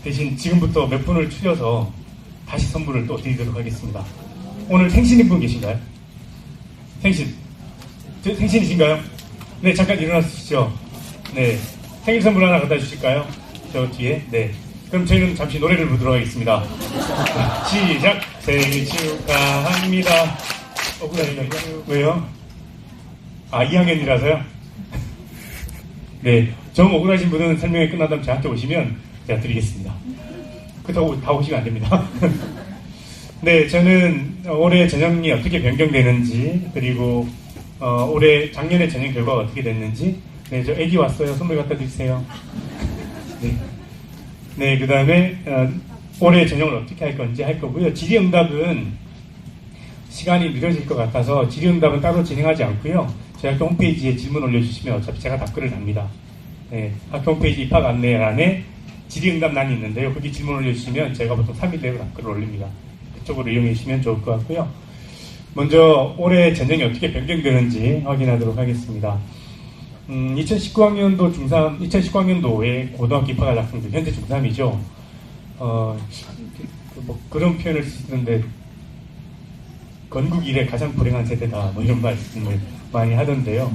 대신 지금부터 몇 분을 추려서 다시 선물을 또 드리도록 하겠습니다. 오늘 생신인 분 계신가요? 생신이신가요? 네, 잠깐 일어나주시죠. 네, 생일 선물 하나 갖다 주실까요? 저 뒤에. 네. 그럼 저희는 잠시 노래를 부르도록 하겠습니다. 시작! 생일 축하합니다. 왜요? 2학년이라서요? 네, 좀 억울하신 분은 설명이 끝나다면 저한테 오시면 제가 드리겠습니다. 그렇다고 다 오시면 안 됩니다. 네, 저는 올해 전형이 어떻게 변경되는지 그리고 올해 작년에 전형 결과가 어떻게 됐는지 네, 저 애기 왔어요. 선물 갖다 주세요. 네, 그 다음에 올해 전형을 어떻게 할 건지 할 거고요. 질의응답은 시간이 늦어질 것 같아서 질의응답은 따로 진행하지 않고요. 저희 학교 홈페이지에 질문 올려주시면 어차피 제가 답글을 답니다. 네, 학교 홈페이지 입학 안내란에 질의응답란이 있는데요. 거기 질문 올려주시면 제가 보통 3일 내로 답글을 올립니다. 그쪽으로 이용해 주시면 좋을 것 같고요. 먼저 올해 전형이 어떻게 변경되는지 확인하도록 하겠습니다. 2019학년도에 고등학교 입학할 학생들, 현재 중3이죠. 뭐 그런 표현을 쓰는데, 건국 이래 가장 불행한 세대다, 뭐 이런 말씀을 많이 하던데요.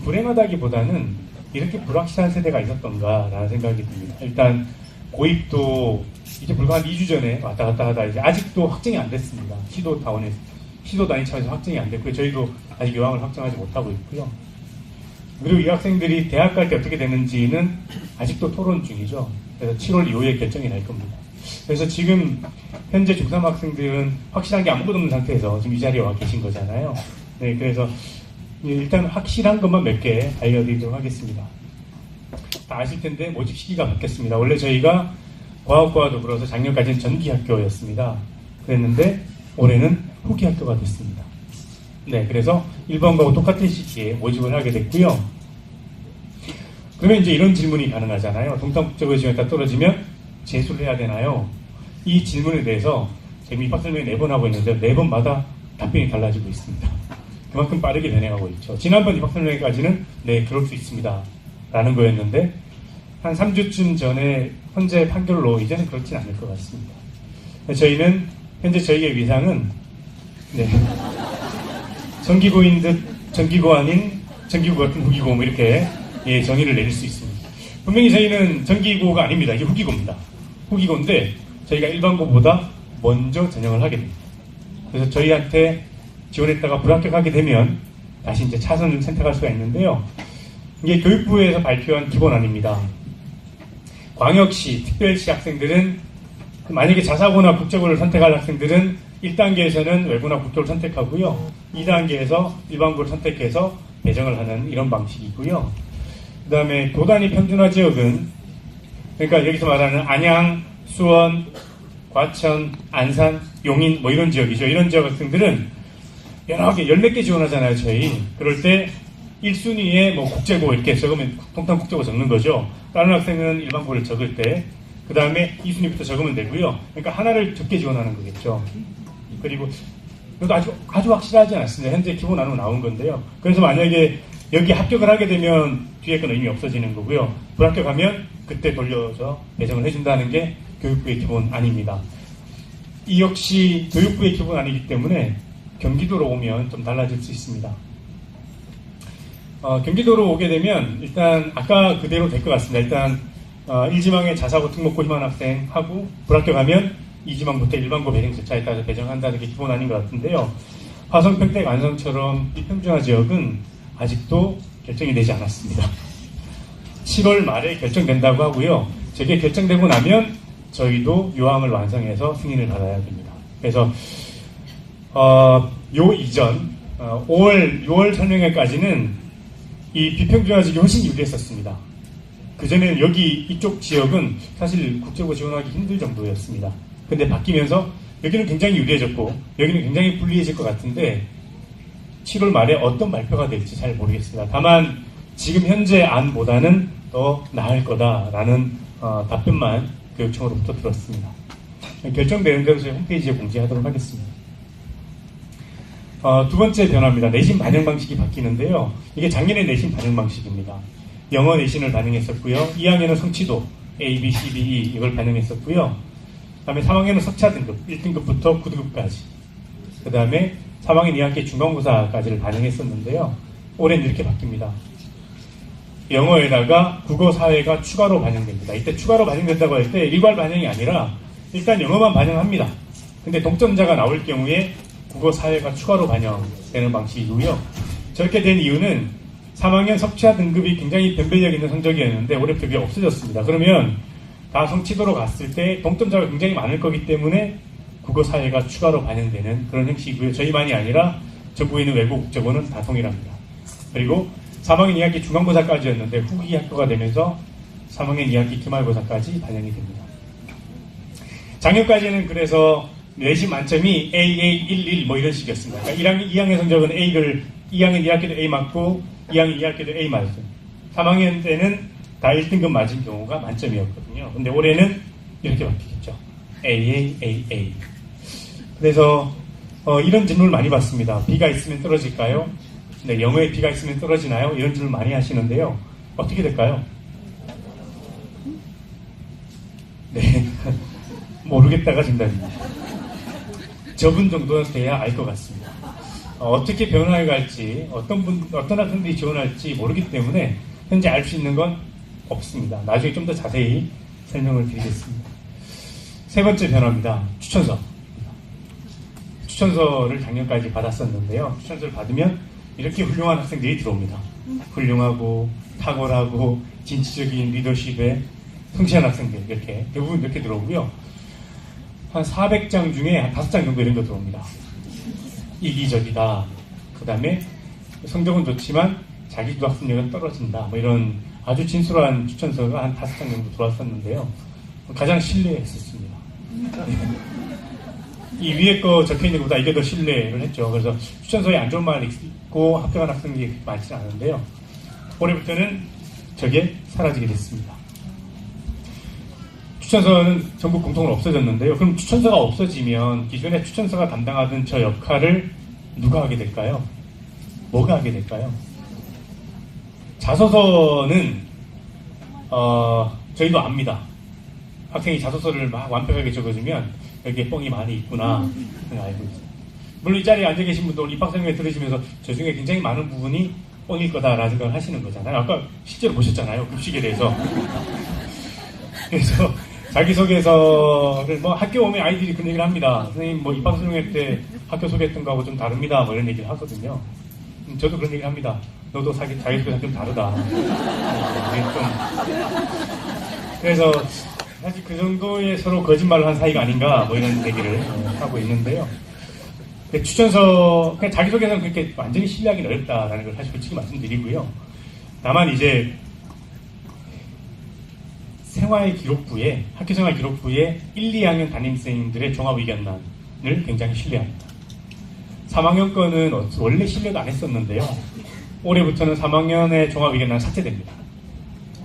불행하다기보다는 이렇게 불확실한 세대가 있었던가라는 생각이 듭니다. 일단, 고입도 이제 불과 한 2주 전에 왔다 갔다 하다 이제 아직도 확정이 안 됐습니다. 시도 단위 차원에서 확정이 안 됐고요. 저희도 아직 요항을 확정하지 못하고 있고요. 그리고 이 학생들이 대학 갈 때 어떻게 되는지는 아직도 토론 중이죠. 그래서 7월 이후에 결정이 날 겁니다. 그래서 지금 현재 중3 학생들은 확실한 게 아무것도 없는 상태에서 지금 이 자리에 와 계신 거잖아요. 네, 그래서 일단 확실한 것만 몇 개 알려드리도록 하겠습니다. 다 아실 텐데 모집 시기가 바뀌었습니다. 원래 저희가 과학과와 더불어서 작년까지는 전기 학교였습니다. 그랬는데 올해는 후기 학교가 됐습니다. 네, 그래서 1번과고 똑같은 시기에 모집을 하게 됐고요. 그러면 이제 이런 질문이 가능하잖아요. 동탄국제고에 지원했다 떨어지면 재수를 해야 되나요? 이 질문에 대해서 지금 입학 설명 4번 하고 있는데 4번마다 답변이 달라지고 있습니다. 그만큼 빠르게 변해가고 있죠. 지난번 입학 설명회까지는 네, 그럴 수 있습니다 라는 거였는데 한 3주쯤 전에 현재 판결로 이제는 그렇진 않을 것 같습니다. 저희는 현재 저희의 위상은 네, 전기고인 듯 전기고 아닌 전기고 같은 후기고 뭐 이렇게 예, 정의를 내릴 수 있습니다. 분명히 저희는 전기고가 아닙니다. 이게 후기고입니다. 후기고인데 저희가 일반고보다 먼저 전형을 하게 됩니다. 그래서 저희한테 지원했다가 불합격하게 되면 다시 이제 차선을 선택할 수가 있는데요. 이게 교육부에서 발표한 기본안입니다. 광역시, 특별시 학생들은 만약에 자사고나 국제고를 선택할 학생들은 1단계에서는 외고나 국교를 선택하고요. 2단계에서 일반고를 선택해서 배정을 하는 이런 방식이고요. 그 다음에 도단위 평준화 지역은 그러니까 여기서 말하는 안양, 수원, 과천, 안산, 용인 뭐 이런 지역이죠. 이런 지역 학생들은 여러 개, 14개 지원하잖아요, 저희. 그럴 때 1순위에 뭐 국제고 이렇게 적으면 동탄국제고 적는 거죠. 다른 학생은 일반고를 적을 때 그 다음에 2순위부터 적으면 되고요. 그러니까 하나를 적게 지원하는 거겠죠. 그리고 이것도 아주 확실하지 않습니다. 현재 기본 안으로 나온 건데요. 그래서 만약에 여기 합격을 하게 되면 뒤에 건 의미 없어지는 거고요. 불합격하면 그때 돌려서 배정을 해준다는 게 교육부의 기본 안입니다. 이 역시 교육부의 기본 안이기 때문에 경기도로 오면 좀 달라질 수 있습니다. 경기도로 오게 되면 일단 아까 그대로 될 것 같습니다. 일단 1지망에 자사고 특목고 희망 학생하고 불합격하면 2지망부터 일반고 배정 절차에 따라서 배정한다는 게 기본 아닌 것 같은데요. 화성, 평택, 안성처럼 이 평준화 지역은 아직도 결정이 되지 않았습니다. 7월 말에 결정된다고 하고요. 저게 결정되고 나면 저희도 요항을 완성해서 승인을 받아야 됩니다. 그래서 요 이전 5월, 6월 설명회까지는 이 비평준화 지역이 훨씬 유리했었습니다. 그전에는 여기 이쪽 지역은 사실 국제고 지원하기 힘들 정도였습니다. 근데 바뀌면서 여기는 굉장히 유리해졌고 여기는 굉장히 불리해질 것 같은데 7월 말에 어떤 발표가 될지 잘 모르겠습니다. 다만 지금 현재 안보다는 더 나을 거다라는 답변만 교육청으로부터 들었습니다. 결정되는 대로 저희 홈페이지에 공지하도록 하겠습니다. 두 번째 변화입니다. 내신 반영 방식이 바뀌는데요. 이게 작년의 내신 반영 방식입니다. 영어 내신을 반영했었고요. 2학년은 성취도 A, B, C, D, E 이걸 반영했었고요. 그 다음에 3학년은 석차 등급 1등급부터 9등급까지 그 다음에 3학년 2학기 중간고사까지를 반영했었는데요. 올해는 이렇게 바뀝니다. 영어에다가 국어, 사회가 추가로 반영됩니다. 이때 추가로 반영된다고 할 때 일괄 반영이 아니라 일단 영어만 반영합니다. 근데 동점자가 나올 경우에 국어, 사회가 추가로 반영되는 방식이고요. 저렇게 된 이유는 3학년 석차 등급이 굉장히 변별력 있는 성적이었는데 올해부터 그게 없어졌습니다. 그러면 다 성취도로 갔을 때 동점자가 굉장히 많을 거기 때문에 국어, 사회가 추가로 반영되는 그런 형식이고요. 저희만이 아니라 전국에 있는 외국 국제고는 다 동일합니다. 그리고 3학년 2학기 중간고사까지였는데 후기 학교가 되면서 3학년 2학기 기말고사까지 반영이 됩니다. 작년까지는 그래서 내신 만점이 AA 11 뭐 이런 식이었습니다. 그러니까 2학년 성적은 A를 2학년 2학기도 A 맞고 2학년 2학기도 A 맞았어요. 3학년 때는 다 1등급 맞은 경우가 만점이었거든요. 근데 올해는 이렇게 바뀌겠죠. AA. 그래서 이런 질문을 많이 받습니다. B가 있으면 떨어질까요? 네, 영어에 B가 있으면 떨어지나요? 이런 질문 많이 하시는데요. 어떻게 될까요? 네, 모르겠다가 정답입니다. 저분 정도는 돼야 알 것 같습니다. 어떻게 변화해 갈지, 어떤 학생들이 지원할지 모르기 때문에 현재 알 수 있는 건 없습니다. 나중에 좀 더 자세히 설명을 드리겠습니다. 세 번째 변화입니다. 추천서. 추천서를 작년까지 받았었는데요. 추천서를 받으면 이렇게 훌륭한 학생들이 들어옵니다. 훌륭하고 탁월하고 진취적인 리더십에 성실한 학생들 이렇게 대부분 이렇게 들어오고요. 한 400장 중에 한 5장 정도 이런 거 들어옵니다. 이기적이다. 그 다음에 성적은 좋지만 자기도 학습력은 떨어진다. 뭐 이런 아주 진솔한 추천서가 한 5장 정도 들어왔었는데요. 가장 신뢰했었습니다. 이 위에 거 적혀있는 것보다 이게 더 신뢰를 했죠. 그래서 추천서에 안 좋은 말 읽고 합격한 학생들이 많지는 않은데요. 올해부터는 저게 사라지게 됐습니다. 추천서는 전국 공통으로 없어졌는데요. 그럼 추천서가 없어지면 기존에 추천서가 담당하던 저 역할을 누가 하게 될까요? 뭐가 하게 될까요? 자소서는 저희도 압니다. 학생이 자소서를 막 완벽하게 적어주면 여기에 뻥이 많이 있구나 알고 있어요. 물론 이 자리에 앉아 계신 분도 입학 설명회 들으시면서 저 중에 굉장히 많은 부분이 뻥일 거다라는 생각을 하시는 거잖아요. 아까 실제로 보셨잖아요. 급식에 대해서. 그래서 자기소개서를 뭐 학교 오면 아이들이 그런 얘기를 합니다. 선생님 뭐 입학 설명회 때 학교 소개했던 거하고 좀 다릅니다. 뭐 이런 얘기를 하거든요. 저도 그런 얘기를 합니다. 너도 자기소개서 좀 다르다. 그래서 사실 그 정도의 서로 거짓말을 한 사이가 아닌가 뭐 이런 얘기를 하고 있는데요. 추천서 그냥 자기소개서는 그렇게 완전히 신뢰하기는 어렵다라는 걸 사실 솔직히 말씀드리고요. 다만 이제 생활기록부에 학교생활 기록부에 1, 2학년 담임선생님들의 종합의견란을 굉장히 신뢰합니다. 3학년 거는 원래 신뢰도 안 했었는데요. 올해부터는 3학년의 종합의견란 삭제됩니다.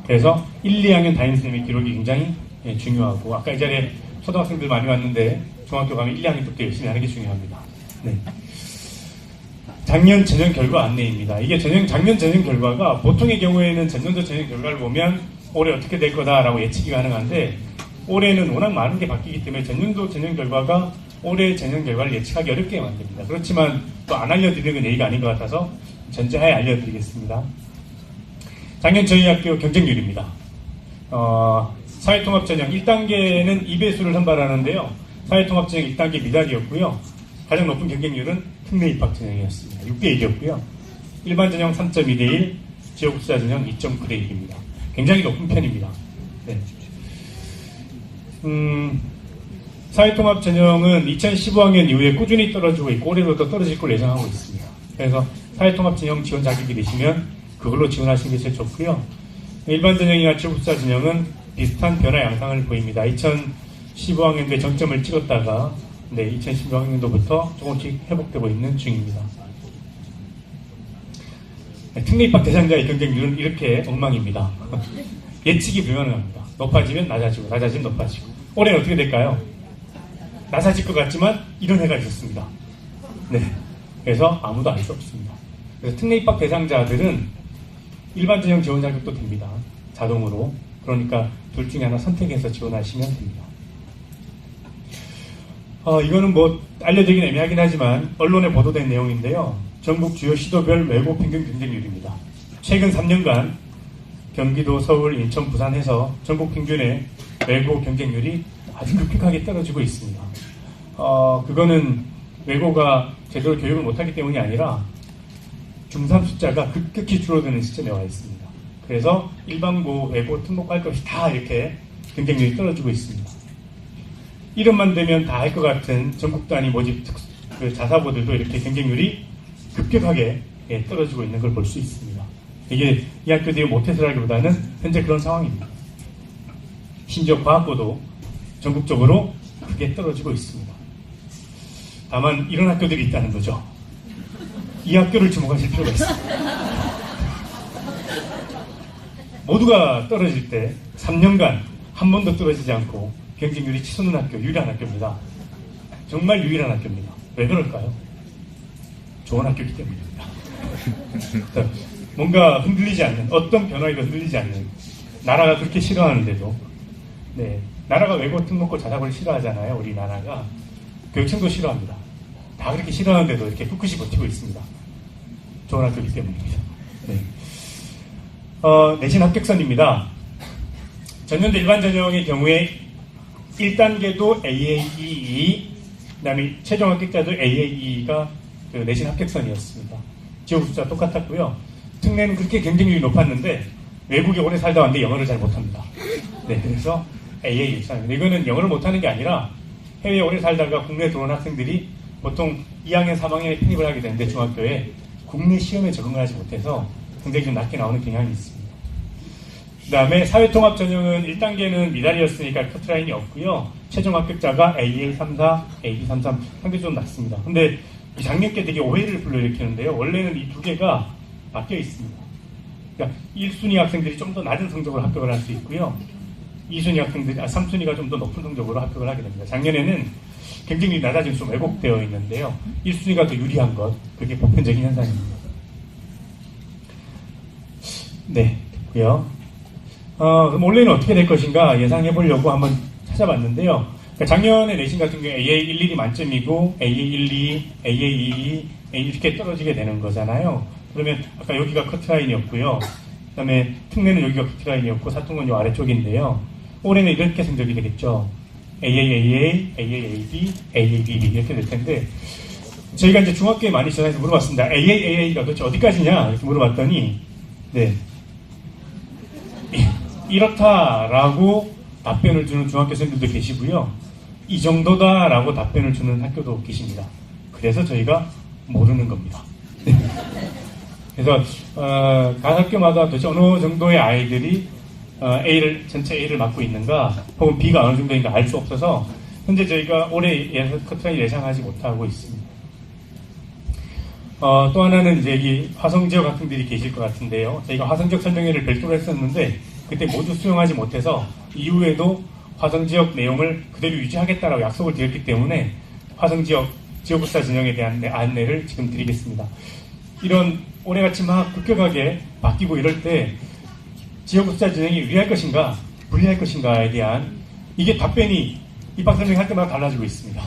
그래서 1, 2학년 담임선생님의 기록이 굉장히 중요하고, 아까 이 자리에 초등학생들 많이 왔는데 중학교 가면 1, 2학년 때부터 열심히 하는 게 중요합니다. 네. 작년 전형 결과 안내입니다. 이게 작년 전형 결과가 보통의 경우에는 전년도 전형 결과를 보면 올해 어떻게 될 거다라고 예측이 가능한데, 올해는 워낙 많은 게 바뀌기 때문에 전년도 전형 결과가 올해 전형 결과를 예측하기 어렵게 만듭니다. 그렇지만 또 안 알려드리는 건 예의가 아닌 것 같아서 전제하에 알려드리겠습니다. 작년 저희 학교 경쟁률입니다. 사회통합전형 1단계는 2배수를 선발하는데요. 사회통합전형 1단계 미달이었고요. 가장 높은 경쟁률은 특례 입학전형이었습니다. 6대1이었고요. 일반전형 3.2대1, 지역국사전형 2.9대1입니다. 굉장히 높은 편입니다. 네. 사회통합전형은 2015학년 이후에 꾸준히 떨어지고 있고 올해도 더 떨어질 걸 예상하고 있습니다. 그래서 사회통합전형 지원 자격이 되시면 그걸로 지원하시는 게 제일 좋고요. 일반전형이나 지역국사전형은 비슷한 변화 양상을 보입니다. 2015학년도에 정점을 찍었다가 2016학년도부터 조금씩 회복되고 있는 중입니다. 특례 입학 대상자의 경쟁률은 이렇게 엉망입니다. 예측이 불가능합니다. 높아지면 낮아지고 낮아지면 높아지고. 올해는 어떻게 될까요? 낮아질 것 같지만 이런 해가 있었습니다. 네, 그래서 아무도 알 수 없습니다. 그래서 특례 입학 대상자들은 일반 전형 지원 자격도 됩니다. 자동으로. 그러니까 둘 중에 하나 선택해서 지원하시면 됩니다. 이거는 뭐 알려드리긴 애매하긴 하지만 언론에 보도된 내용인데요. 전국 주요 시도별 외고 평균 경쟁률입니다. 최근 3년간 경기도, 서울, 인천, 부산에서 전국 평균의 외고 경쟁률이 아주 급격하게 떨어지고 있습니다. 그거는 외고가 제대로 교육을 못하기 때문이 아니라 중3 숫자가 급격히 줄어드는 시점에 와 있습니다. 그래서 일반고, 외고 등록할 것이 다 이렇게 경쟁률이 떨어지고 있습니다. 이름만 되면 다 할 것 같은 전국 단위 모집 자사고들도 이렇게 경쟁률이 급격하게 떨어지고 있는 걸 볼 수 있습니다. 이게 이 학교들이 못해서라기보다는 현재 그런 상황입니다. 심지어 과학고도 전국적으로 크게 떨어지고 있습니다. 다만 이런 학교들이 있다는 거죠. 이 학교를 주목하실 필요가 있습니다. 모두가 떨어질 때 3년간 한 번도 떨어지지 않고 경쟁률이 치솟는 학교, 유일한 학교입니다. 정말 유일한 학교입니다. 왜 그럴까요? 좋은 학교이기 때문입니다. 뭔가 흔들리지 않는, 어떤 변화에도 흔들리지 않는, 나라가 그렇게 싫어하는데도, 네, 나라가 외고 등록고 자사고를 싫어하잖아요. 우리나라가. 교육청도 싫어합니다. 다 그렇게 싫어하는데도 이렇게 꿋꿋이 버티고 있습니다. 좋은 학교이기 때문입니다. 네. 내신 합격선입니다. 전년도 일반 전형의 경우에 1단계도 AAEE, 그 다음에 최종 합격자도 AAEE가 그 내신 합격선이었습니다. 지역 숫자 똑같았고요. 특례는 그렇게 경쟁률이 높았는데 외국에 오래 살다 왔는데 영어를 잘 못합니다. 네, 그래서 AA 입사입니다. 이거는 영어를 못하는 게 아니라 해외에 오래 살다가 국내에 들어온 학생들이 보통 2학년, 3학년에 편입을 하게 되는데 중학교에 국내 시험에 적응을 하지 못해서 굉장히 좀 낮게 나오는 경향이 있습니다. 그 다음에 사회통합 전형은 1단계는 미달이었으니까 커트라인이 없고요. 최종 합격자가 AA34, AA33 상대적으로 낮습니다. 근데 작년께 되게 오해를 불러일으키는데요. 원래는 이 두 개가 바뀌어 있습니다. 그러니까 1순위 학생들이 좀 더 낮은 성적으로 합격을 할 수 있고요. 2순위 학생들이, 3순위가 좀 더 높은 성적으로 합격을 하게 됩니다. 작년에는 경쟁률이 낮아지면 좀 왜곡되어 있는데요. 1순위가 더 유리한 것, 그게 보편적인 현상입니다. 네, 됐고요. 그럼 올해는 어떻게 될 것인가 예상해 보려고 한번 찾아봤는데요. 그러니까 작년에 내신 같은 경우에 AA11이 만점이고 AA12, AA22 이렇게 떨어지게 되는 거잖아요. 그러면 아까 여기가 커트라인이었고요. 그 다음에 특례는 여기가 커트라인이었고 사통은 요 아래쪽인데요. 올해는 이렇게 성적이 되겠죠. AAAA, AAAB, AABB 이렇게 될 텐데 저희가 이제 중학교에 많이 전화해서 물어봤습니다. AAAA가 도대체 어디까지냐 이렇게 물어봤더니 네, 이렇다라고 답변을 주는 중학교 생들도 계시고요. 이 정도다라고 답변을 주는 학교도 계십니다. 그래서 저희가 모르는 겁니다. 그래서 각 학교마다 도대체 어느 정도의 아이들이 전체 A를 맡고 있는가 혹은 B가 어느 정도인가 알 수 없어서 현재 저희가 올해 커트라인 예상하지 못하고 있습니다. 또 하나는 이제 여기 화성 지역 학생들이 계실 것 같은데요. 저희가 화성 지역 설명회를 별도로 했었는데 그때 모두 수용하지 못해서 이후에도 화성 지역 내용을 그대로 유지하겠다라고 약속을 드렸기 때문에 화성 지역 지역국사 진영에 대한 안내를 지금 드리겠습니다. 이런 올해같이 막 급격하게 바뀌고 이럴 때 지역국사 진영이 유리할 것인가 불리할 것인가에 대한 이게 답변이 입학 설명할 때마다 달라지고 있습니다.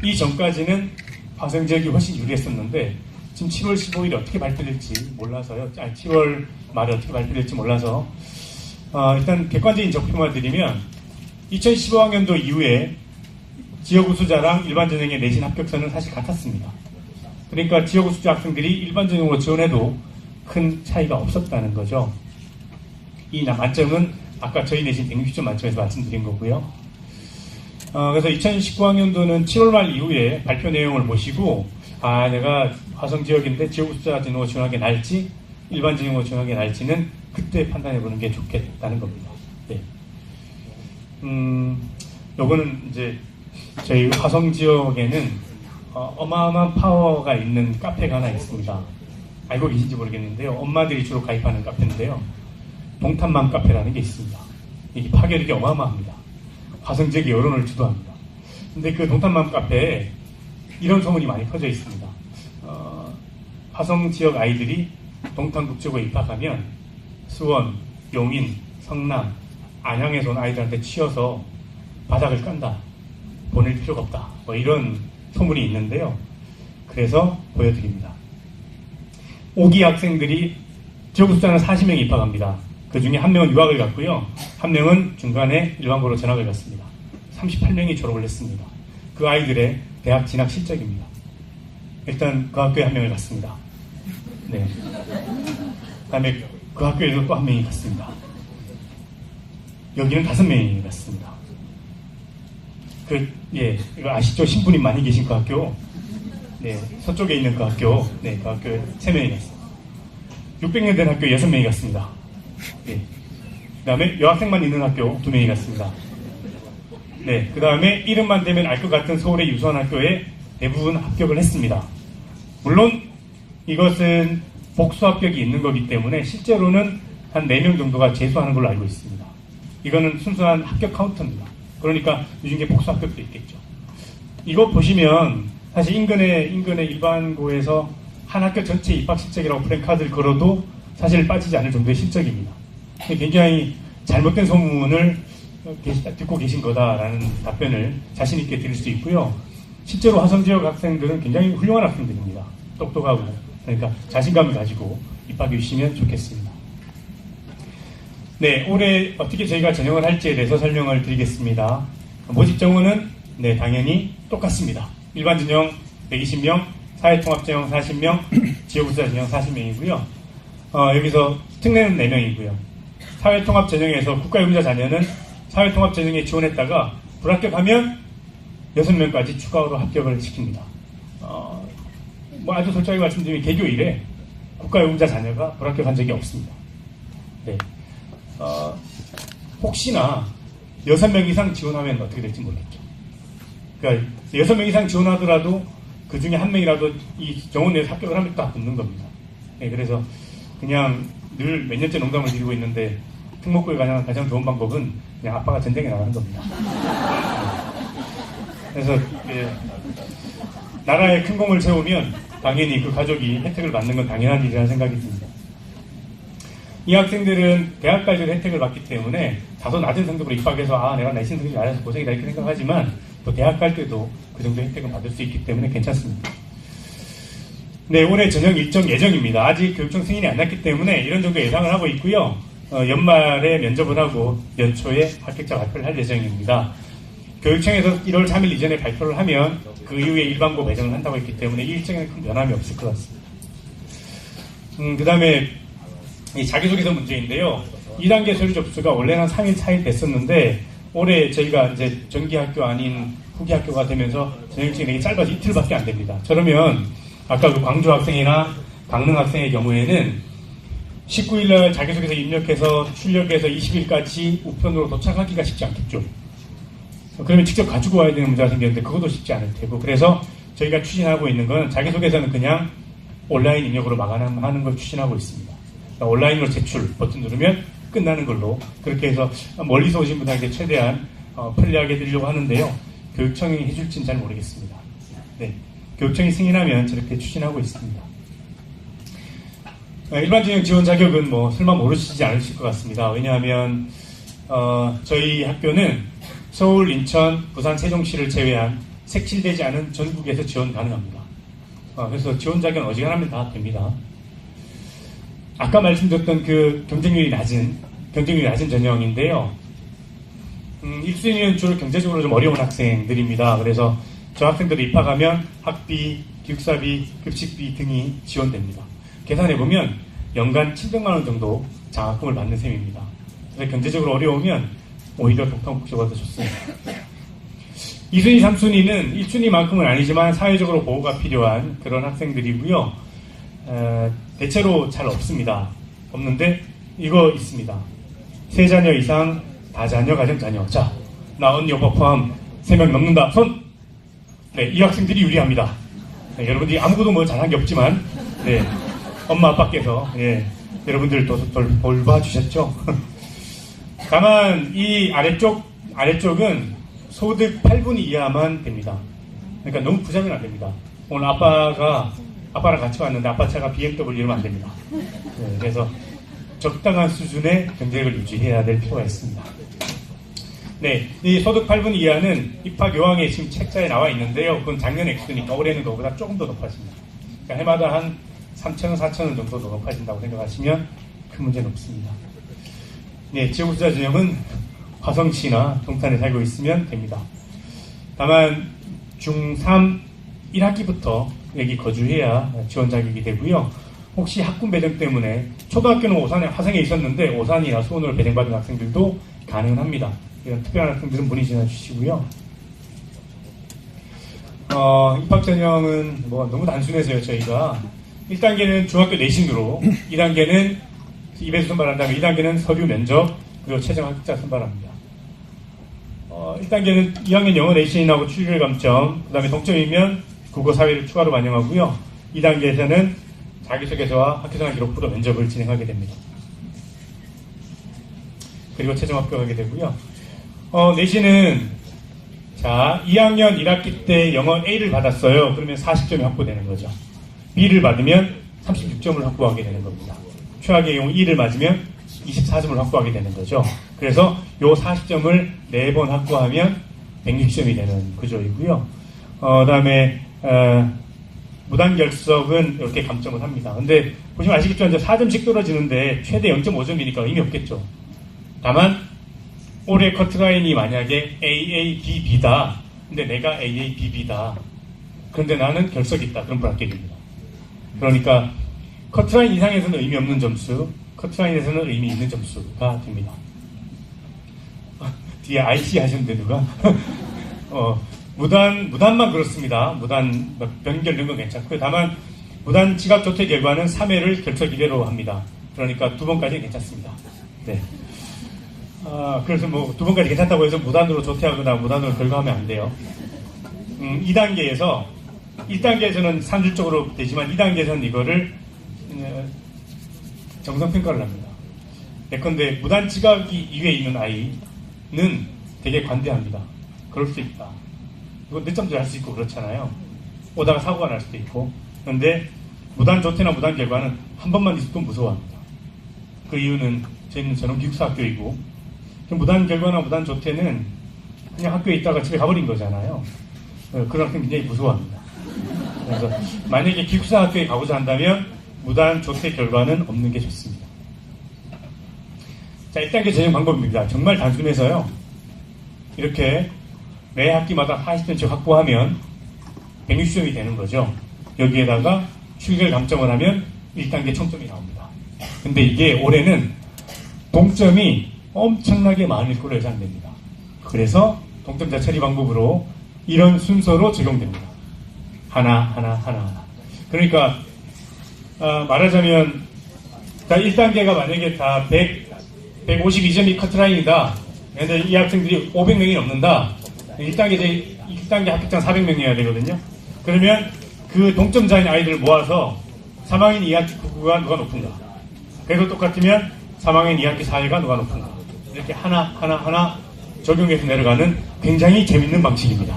이 전까지는 화성 지역이 훨씬 유리했었는데 지금 7월 15일에 어떻게 발표될지 몰라서요. 7월 말에 어떻게 발표될지 몰라서 일단 객관적인 적표만 드리면 2015학년도 이후에 지역 우수자랑 일반 전형의 내신 합격선은 사실 같았습니다. 그러니까 지역 우수자 학생들이 일반 전형으로 지원해도 큰 차이가 없었다는 거죠. 이 만점은 아까 저희 내신 160점 만점에서 말씀드린 거고요. 그래서 2019학년도는 7월 말 이후에 발표 내용을 보시고 내가 화성 지역인데 지역 우수자 진흥으로 지원하게 날지 일반 전형으로 지원하게 날지는 그때 판단해보는 게 좋겠다는 겁니다. 네. 요거는 이제 저희 화성 지역에는 어마어마한 파워가 있는 카페가 하나 있습니다. 알고 계신지 모르겠는데요. 엄마들이 주로 가입하는 카페인데요. 동탄맘 카페라는 게 있습니다. 이게 파괴력이 어마어마합니다. 화성 지역의 여론을 주도합니다. 근데 그 동탄맘 카페에 이런 소문이 많이 퍼져 있습니다. 화성 지역 아이들이 동탄국제고에 입학하면 수원, 용인, 성남, 안양에서 온 아이들한테 치여서 바닥을 깐다. 보낼 필요가 없다. 뭐 이런 소문이 있는데요. 그래서 보여드립니다. 5기 학생들이 지역우수자는 40명이 입학합니다. 그 중에 1명은 유학을 갔고요. 1명은 중간에 일반고로 전학을 갔습니다. 38명이 졸업을 했습니다. 그 아이들의 대학 진학 실적입니다. 일단 그 학교에 1명을 갔습니다. 네. 그 다음에 그 학교에도 또 1명이 갔습니다. 여기는 5명이 갔습니다. 이거 아시죠? 신부님 많이 계신 그 학교. 네, 서쪽에 있는 그 학교. 네, 그 학교에 3명이 갔습니다. 600년 된 학교에 6명이 갔습니다. 네. 그 다음에 여학생만 있는 학교 2명이 갔습니다. 네, 그 다음에 이름만 대면 알 것 같은 서울의 유수한 학교에 대부분 합격을 했습니다. 물론 이것은 복수 합격이 있는 거기 때문에 실제로는 한 4명 정도가 재수하는 걸로 알고 있습니다. 이거는 순수한 합격 카운터입니다. 그러니까 이 중에 복수 합격도 있겠죠. 이거 보시면 사실 인근의 일반고에서 한 학교 전체 입학 실적이라고 프랭카드를 걸어도 사실 빠지지 않을 정도의 실적입니다. 굉장히 잘못된 소문을 듣고 계신 거다라는 답변을 자신 있게 드릴 수 있고요. 실제로 화성 지역 학생들은 굉장히 훌륭한 학생들입니다. 똑똑하고. 그러니까 자신감을 가지고 입학해 주시면 좋겠습니다. 네, 올해 어떻게 저희가 전형을 할지에 대해서 설명을 드리겠습니다. 모집 정원은 네, 당연히 똑같습니다. 일반 전형 120명, 사회통합 전형 40명, 지역우수자 전형 40명이고요. 여기서 특례는 4명이고요. 사회통합 전형에서 국가유공자 자녀는 사회통합 전형에 지원했다가 불합격하면 6명까지 추가로 합격을 시킵니다. 아주 솔직하게 말씀드리면 개교 이래 국가유공자 자녀가 불합격한 적이 없습니다. 네. 혹시나 6명 이상 지원하면 어떻게 될지 모르겠죠. 그러니까 6명 이상 지원하더라도 그 중에 1명이라도 이 정원 내에서 합격을 하면 다 붙는 겁니다. 네, 그래서 그냥 늘 몇 년째 농담을 드리고 있는데 특목고에 가장 좋은 방법은 그냥 아빠가 전쟁에 나가는 겁니다. 그래서 나라에 큰 공을 세우면 당연히 그 가족이 혜택을 받는 건 당연한 일이라는 생각이 듭니다. 이 학생들은 대학까지도 혜택을 받기 때문에 다소 낮은 성적으로 입학해서 내가 내신 성적이 낮아서 고생이다 이렇게 생각하지만 또 대학 갈 때도 그 정도 혜택은 받을 수 있기 때문에 괜찮습니다. 네, 올해 전형 일정 예정입니다. 아직 교육청 승인이 안 났기 때문에 이런 정도 예상을 하고 있고요. 연말에 면접을 하고 연초에 합격자 발표를 할 예정입니다. 교육청에서 1월 3일 이전에 발표를 하면 그 이후에 일반고 배정을 한다고 했기 때문에 이 일정에는 큰 변함이 없을 것 같습니다. 그 다음에 이 자기소개서 문제인데요. 2단계 서류 접수가 원래는 3일, 4일 됐었는데 올해 저희가 이제 정기학교 아닌 후기학교가 되면서 전형증이 되게 짧아서 이틀밖에 안 됩니다. 저러면 아까 그 광주 학생이나 강릉 학생의 경우에는 19일날 자기소개서 입력해서 출력해서 20일까지 우편으로 도착하기가 쉽지 않겠죠. 그러면 직접 가지고 와야 되는 문제가 생겼는데 그것도 쉽지 않을 테고, 그래서 저희가 추진하고 있는 건 자기소개서는 그냥 온라인 입력으로 마감하는 걸 추진하고 있습니다. 온라인으로 제출 버튼 누르면 끝나는 걸로, 그렇게 해서 멀리서 오신 분들에게 최대한 편리하게 해드리려고 하는데요. 교육청이 해줄지는 잘 모르겠습니다. 네, 교육청이 승인하면 저렇게 추진하고 있습니다. 일반 전형 지원 자격은 뭐 설마 모르시지 않으실 것 같습니다. 왜냐하면 저희 학교는 서울, 인천, 부산, 세종시를 제외한 색칠되지 않은 전국에서 지원 가능합니다. 그래서 지원 자격은 어지간하면 다 됩니다. 아까 말씀드렸던 그 경쟁률이 낮은 전형인데요. 1순위는 주로 경제적으로 좀 어려운 학생들입니다. 그래서 저 학생들이 입학하면 학비, 기숙사비, 급식비 등이 지원됩니다. 계산해보면 연간 700만 원 정도 장학금을 받는 셈입니다. 그래서 경제적으로 어려우면 오히려 독탐국제가 더 좋습니다. 2순위, 3순위는 1순위만큼은 아니지만 사회적으로 보호가 필요한 그런 학생들이고요. 대체로 잘 없습니다. 없는데 이거 있습니다. 3자녀 이상 다자녀 가정자녀. 자, 나 언니 오빠 포함 3명 넘는다. 손! 네, 이 학생들이 유리합니다. 네, 여러분들이 아무것도 뭐 잘한 게 없지만 네, 엄마 아빠께서 여러분들 돌봐주셨죠. 다만 이 아래쪽은 소득 8분위 이하만 됩니다. 그러니까 너무 부자면 안 됩니다. 오늘 아빠랑 같이 왔는데 아빠 차가 BMW 이러면 안 됩니다. 네, 그래서 적당한 수준의 경제력을 유지해야 될 필요가 있습니다. 네, 이 소득 8분위 이하는 입학 요항에 지금 책자에 나와 있는데요. 그건 작년 액수니까 올해는 그거보다 조금 더 높아집니다. 그러니까 해마다 한 3,000원, 4,000원 정도 더 높아진다고 생각하시면 큰 문제는 없습니다. 네, 지역부자 전형은 화성시나 동탄에 살고 있으면 됩니다. 다만 중3 1학기부터 여기 거주해야 지원 자격이 되고요. 혹시 학군 배정 때문에 초등학교는 오산에 화성에 있었는데 오산이나 수원으로 배정받은 학생들도 가능합니다. 이런 특별한 학생들은 문의 전해 주시고요. 입학 전형은 뭐 너무 단순해서요. 저희가 1단계는 중학교 내신으로 2단계는 입에서 선발한 다음에 2단계는 서류 면접 그리고 최종 합격자 선발합니다. 1단계는 2학년 영어 내신하고 추리를 감점 그 다음에 동점이면 국어 사회를 추가로 반영하고요. 2단계에서는 자기소개서와 학교생활 기록부로 면접을 진행하게 됩니다. 그리고 최종 합격하게 되고요. 내신은 자 2학년 1학기 때 영어 A를 받았어요. 그러면 40점이 확보되는 거죠. B를 받으면 36점을 확보하게 되는 겁니다. 최악의 경우 E를 맞으면 24점을 확보하게 되는 거죠. 그래서 요 40점을 4번 확보하면 160점이 되는 구조이고요. 다음에 무단결석은 이렇게 감점을 합니다. 근데 보시면 아시겠죠? 이제 4점씩 떨어지는데 최대 0.5점이니까 의미 없겠죠. 다만 올해 커트라인이 만약에 AABB다. 근데 내가 AABB다. 그런데 나는 결석이 있다. 그럼 불합격입니다. 그러니까 커트라인 이상에서는 의미 없는 점수, 커트라인에서는 의미 있는 점수가 됩니다. 뒤에 IC 하셨는데 누가? 무단만 그렇습니다. 무단 변결 이런 건 괜찮고요. 다만 무단 지각 조퇴 결과는 3회를 결석 이대로 합니다. 그러니까 2번까지는 괜찮습니다. 네. 그래서 뭐 2번까지 괜찮다고 해서 무단으로 조퇴하거나 무단으로 결과하면 안 돼요. 2단계에서 1단계에서는 산술적으로 되지만 2단계에서는 이거를 정성평가를 합니다. 예컨대 무단 지각이 이외에 있는 아이는 되게 관대합니다. 그럴 수 있다. 이거 늦잠도 할 수 있고 그렇잖아요. 오다가 사고가 날 수도 있고. 그런데 무단 조퇴나 무단 결과는 한 번만 있어도 무서워합니다. 그 이유는 저희는 전원 기숙사 학교이고 무단 결과나 무단 조퇴는 그냥 학교에 있다가 집에 가버린 거잖아요. 그런 학생 굉장히 무서워합니다. 그래서 만약에 기숙사 학교에 가고자 한다면 무단 조퇴 결과는 없는 게 좋습니다. 자, 1단계 전형 방법입니다. 정말 단순해서요. 이렇게 매 학기마다 40점씩 확보하면 160점이 되는 거죠. 여기에다가 출결 감점을 하면 1단계 총점이 나옵니다. 근데 이게 올해는 동점이 엄청나게 많을 거로 예상됩니다. 그래서 동점자 처리 방법으로 이런 순서로 적용됩니다. 하나. 그러니까 말하자면 1단계가 만약에 다 152점이 커트라인이다. 근데 이 학생들이 500명이 넘는다. 1단계 합격자 400명이어야 되거든요. 그러면 그 동점자인 아이들을 모아서 3학년 2학기 9가 누가 높은가. 그래서 똑같으면 3학년 2학기 4회가 누가 높은가. 이렇게 하나 적용해서 내려가는 굉장히 재밌는 방식입니다.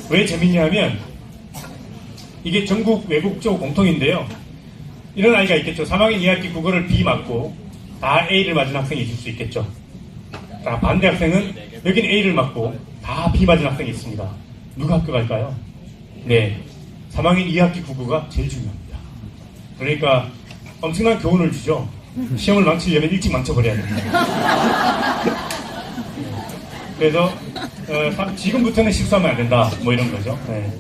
왜 재밌냐면 이게 전국 외국적 공통인데요. 이런 아이가 있겠죠. 3학년 2학기 국어를 B 맞고 다 A를 맞은 학생이 있을 수 있겠죠. 자, 반대 학생은 여긴 A를 맞고 다 B 맞은 학생이 있습니다. 누가 학교 갈까요? 네, 3학년 2학기 국어가 제일 중요합니다. 그러니까 엄청난 교훈을 주죠. 시험을 망치려면 일찍 망쳐버려야 됩니다. 그래서 지금부터는 실수하면 안 된다, 뭐 이런 거죠. 네.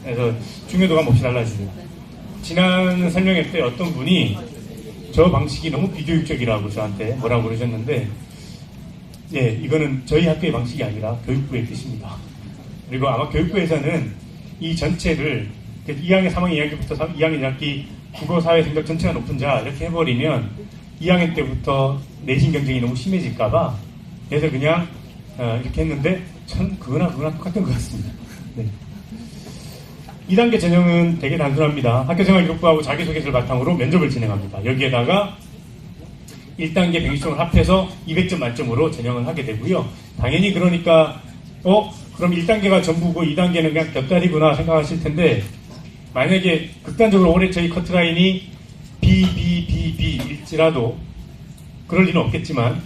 그래서 중요도가 몹시 달라집니다. 지난 설명회 때 어떤 분이 저 방식이 너무 비교육적이라고 저한테 뭐라고 그러셨는데, 예, 이거는 저희 학교의 방식이 아니라 교육부의 뜻입니다. 그리고 아마 교육부에서는 이 전체를 2학년, 3학년 2학기부터 2학년 1학기 국어, 사회, 생각 전체가 높은 자 이렇게 해버리면 2학년 때부터 내신 경쟁이 너무 심해질까봐 그래서 그냥 이렇게 했는데 참 그거나 똑같은 것 같습니다. 네. 2단계 전형은 되게 단순합니다. 학교생활 기록부하고 자기소개서를 바탕으로 면접을 진행합니다. 여기에다가 1단계 120점을 합해서 200점 만점으로 전형을 하게 되고요. 당연히 그러니까 그럼 1단계가 전부고 2단계는 그냥 곁다리구나 생각하실 텐데, 만약에 극단적으로 올해 저희 커트라인이 BBBB일지라도, 그럴 리는 없겠지만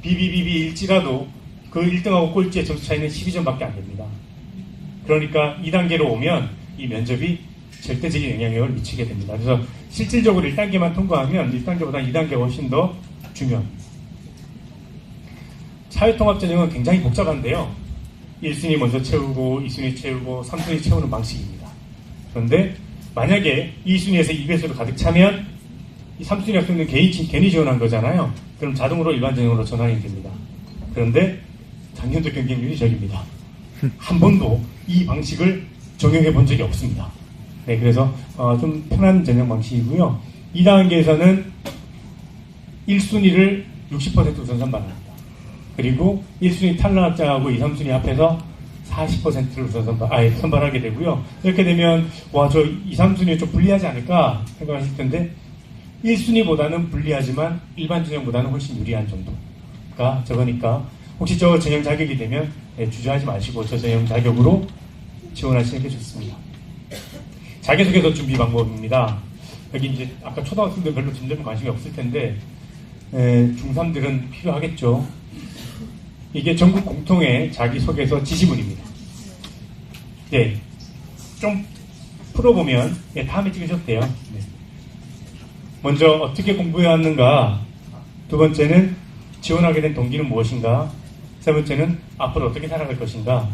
BBBB일지라도 그 1등하고 꼴찌의 점수 차이는 12점밖에 안 됩니다. 그러니까 2단계로 오면 이 면접이 절대적인 영향력을 미치게 됩니다. 그래서 실질적으로 1단계만 통과하면 1단계보다 2단계가 훨씬 더 중요합니다. 사회통합 전형은 굉장히 복잡한데요. 1순위 먼저 채우고 2순위 채우고 3순위 채우는 방식입니다. 그런데 만약에 2순위에서 2배수로 가득 차면 이 3순위 학생들은 괜히 지원한 거잖아요. 그럼 자동으로 일반 전형으로 전환이 됩니다. 그런데 작년도 경쟁률이 저입니다. 한 번도 이 방식을 적용해 본 적이 없습니다. 네, 그래서 좀 편한 전형 방식이고요. 2단계에서는 1순위를 60% 우선 선발합니다. 그리고 1순위 탈락자하고 2, 3순위 합해서 40%를 우선 선발하게 되고요. 이렇게 되면 저 2, 3순위 좀 불리하지 않을까 생각하실 텐데 1순위보다는 불리하지만 일반 전형보다는 훨씬 유리한 정도가 저거니까 혹시 저 전형 자격이 되면 주저하지 마시고 저 전형 자격으로 지원하시는 게 좋습니다. 자기소개서 준비 방법입니다. 여기 이제 아까 초등학생들 별로 점점 관심이 없을 텐데 중3들은 필요하겠죠. 이게 전국 공통의 자기소개서 지시문입니다. 네, 좀 풀어보면 다음에 찍으셔도 돼요. 네. 먼저 어떻게 공부해 왔는가, 두 번째는 지원하게 된 동기는 무엇인가, 세 번째는 앞으로 어떻게 살아갈 것인가,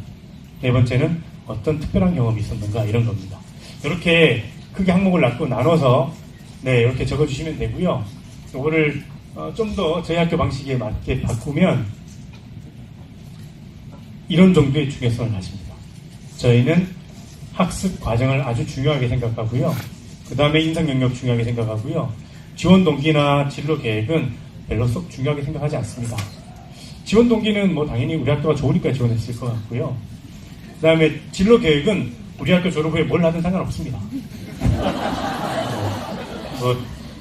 네 번째는 어떤 특별한 경험이 있었는가, 이런 겁니다. 이렇게 크게 항목을 나눠서 이렇게 적어주시면 되고요. 이거를 좀 더 저희 학교 방식에 맞게 바꾸면 이런 정도의 중요성을 가집니다. 저희는 학습 과정을 아주 중요하게 생각하고요. 그 다음에 인성 영역 중요하게 생각하고요. 지원 동기나 진로 계획은 별로 썩 중요하게 생각하지 않습니다. 지원 동기는 뭐 당연히 우리 학교가 좋으니까 지원했을 것 같고요. 그 다음에 진로 계획은 우리 학교 졸업 후에 뭘 하든 상관없습니다.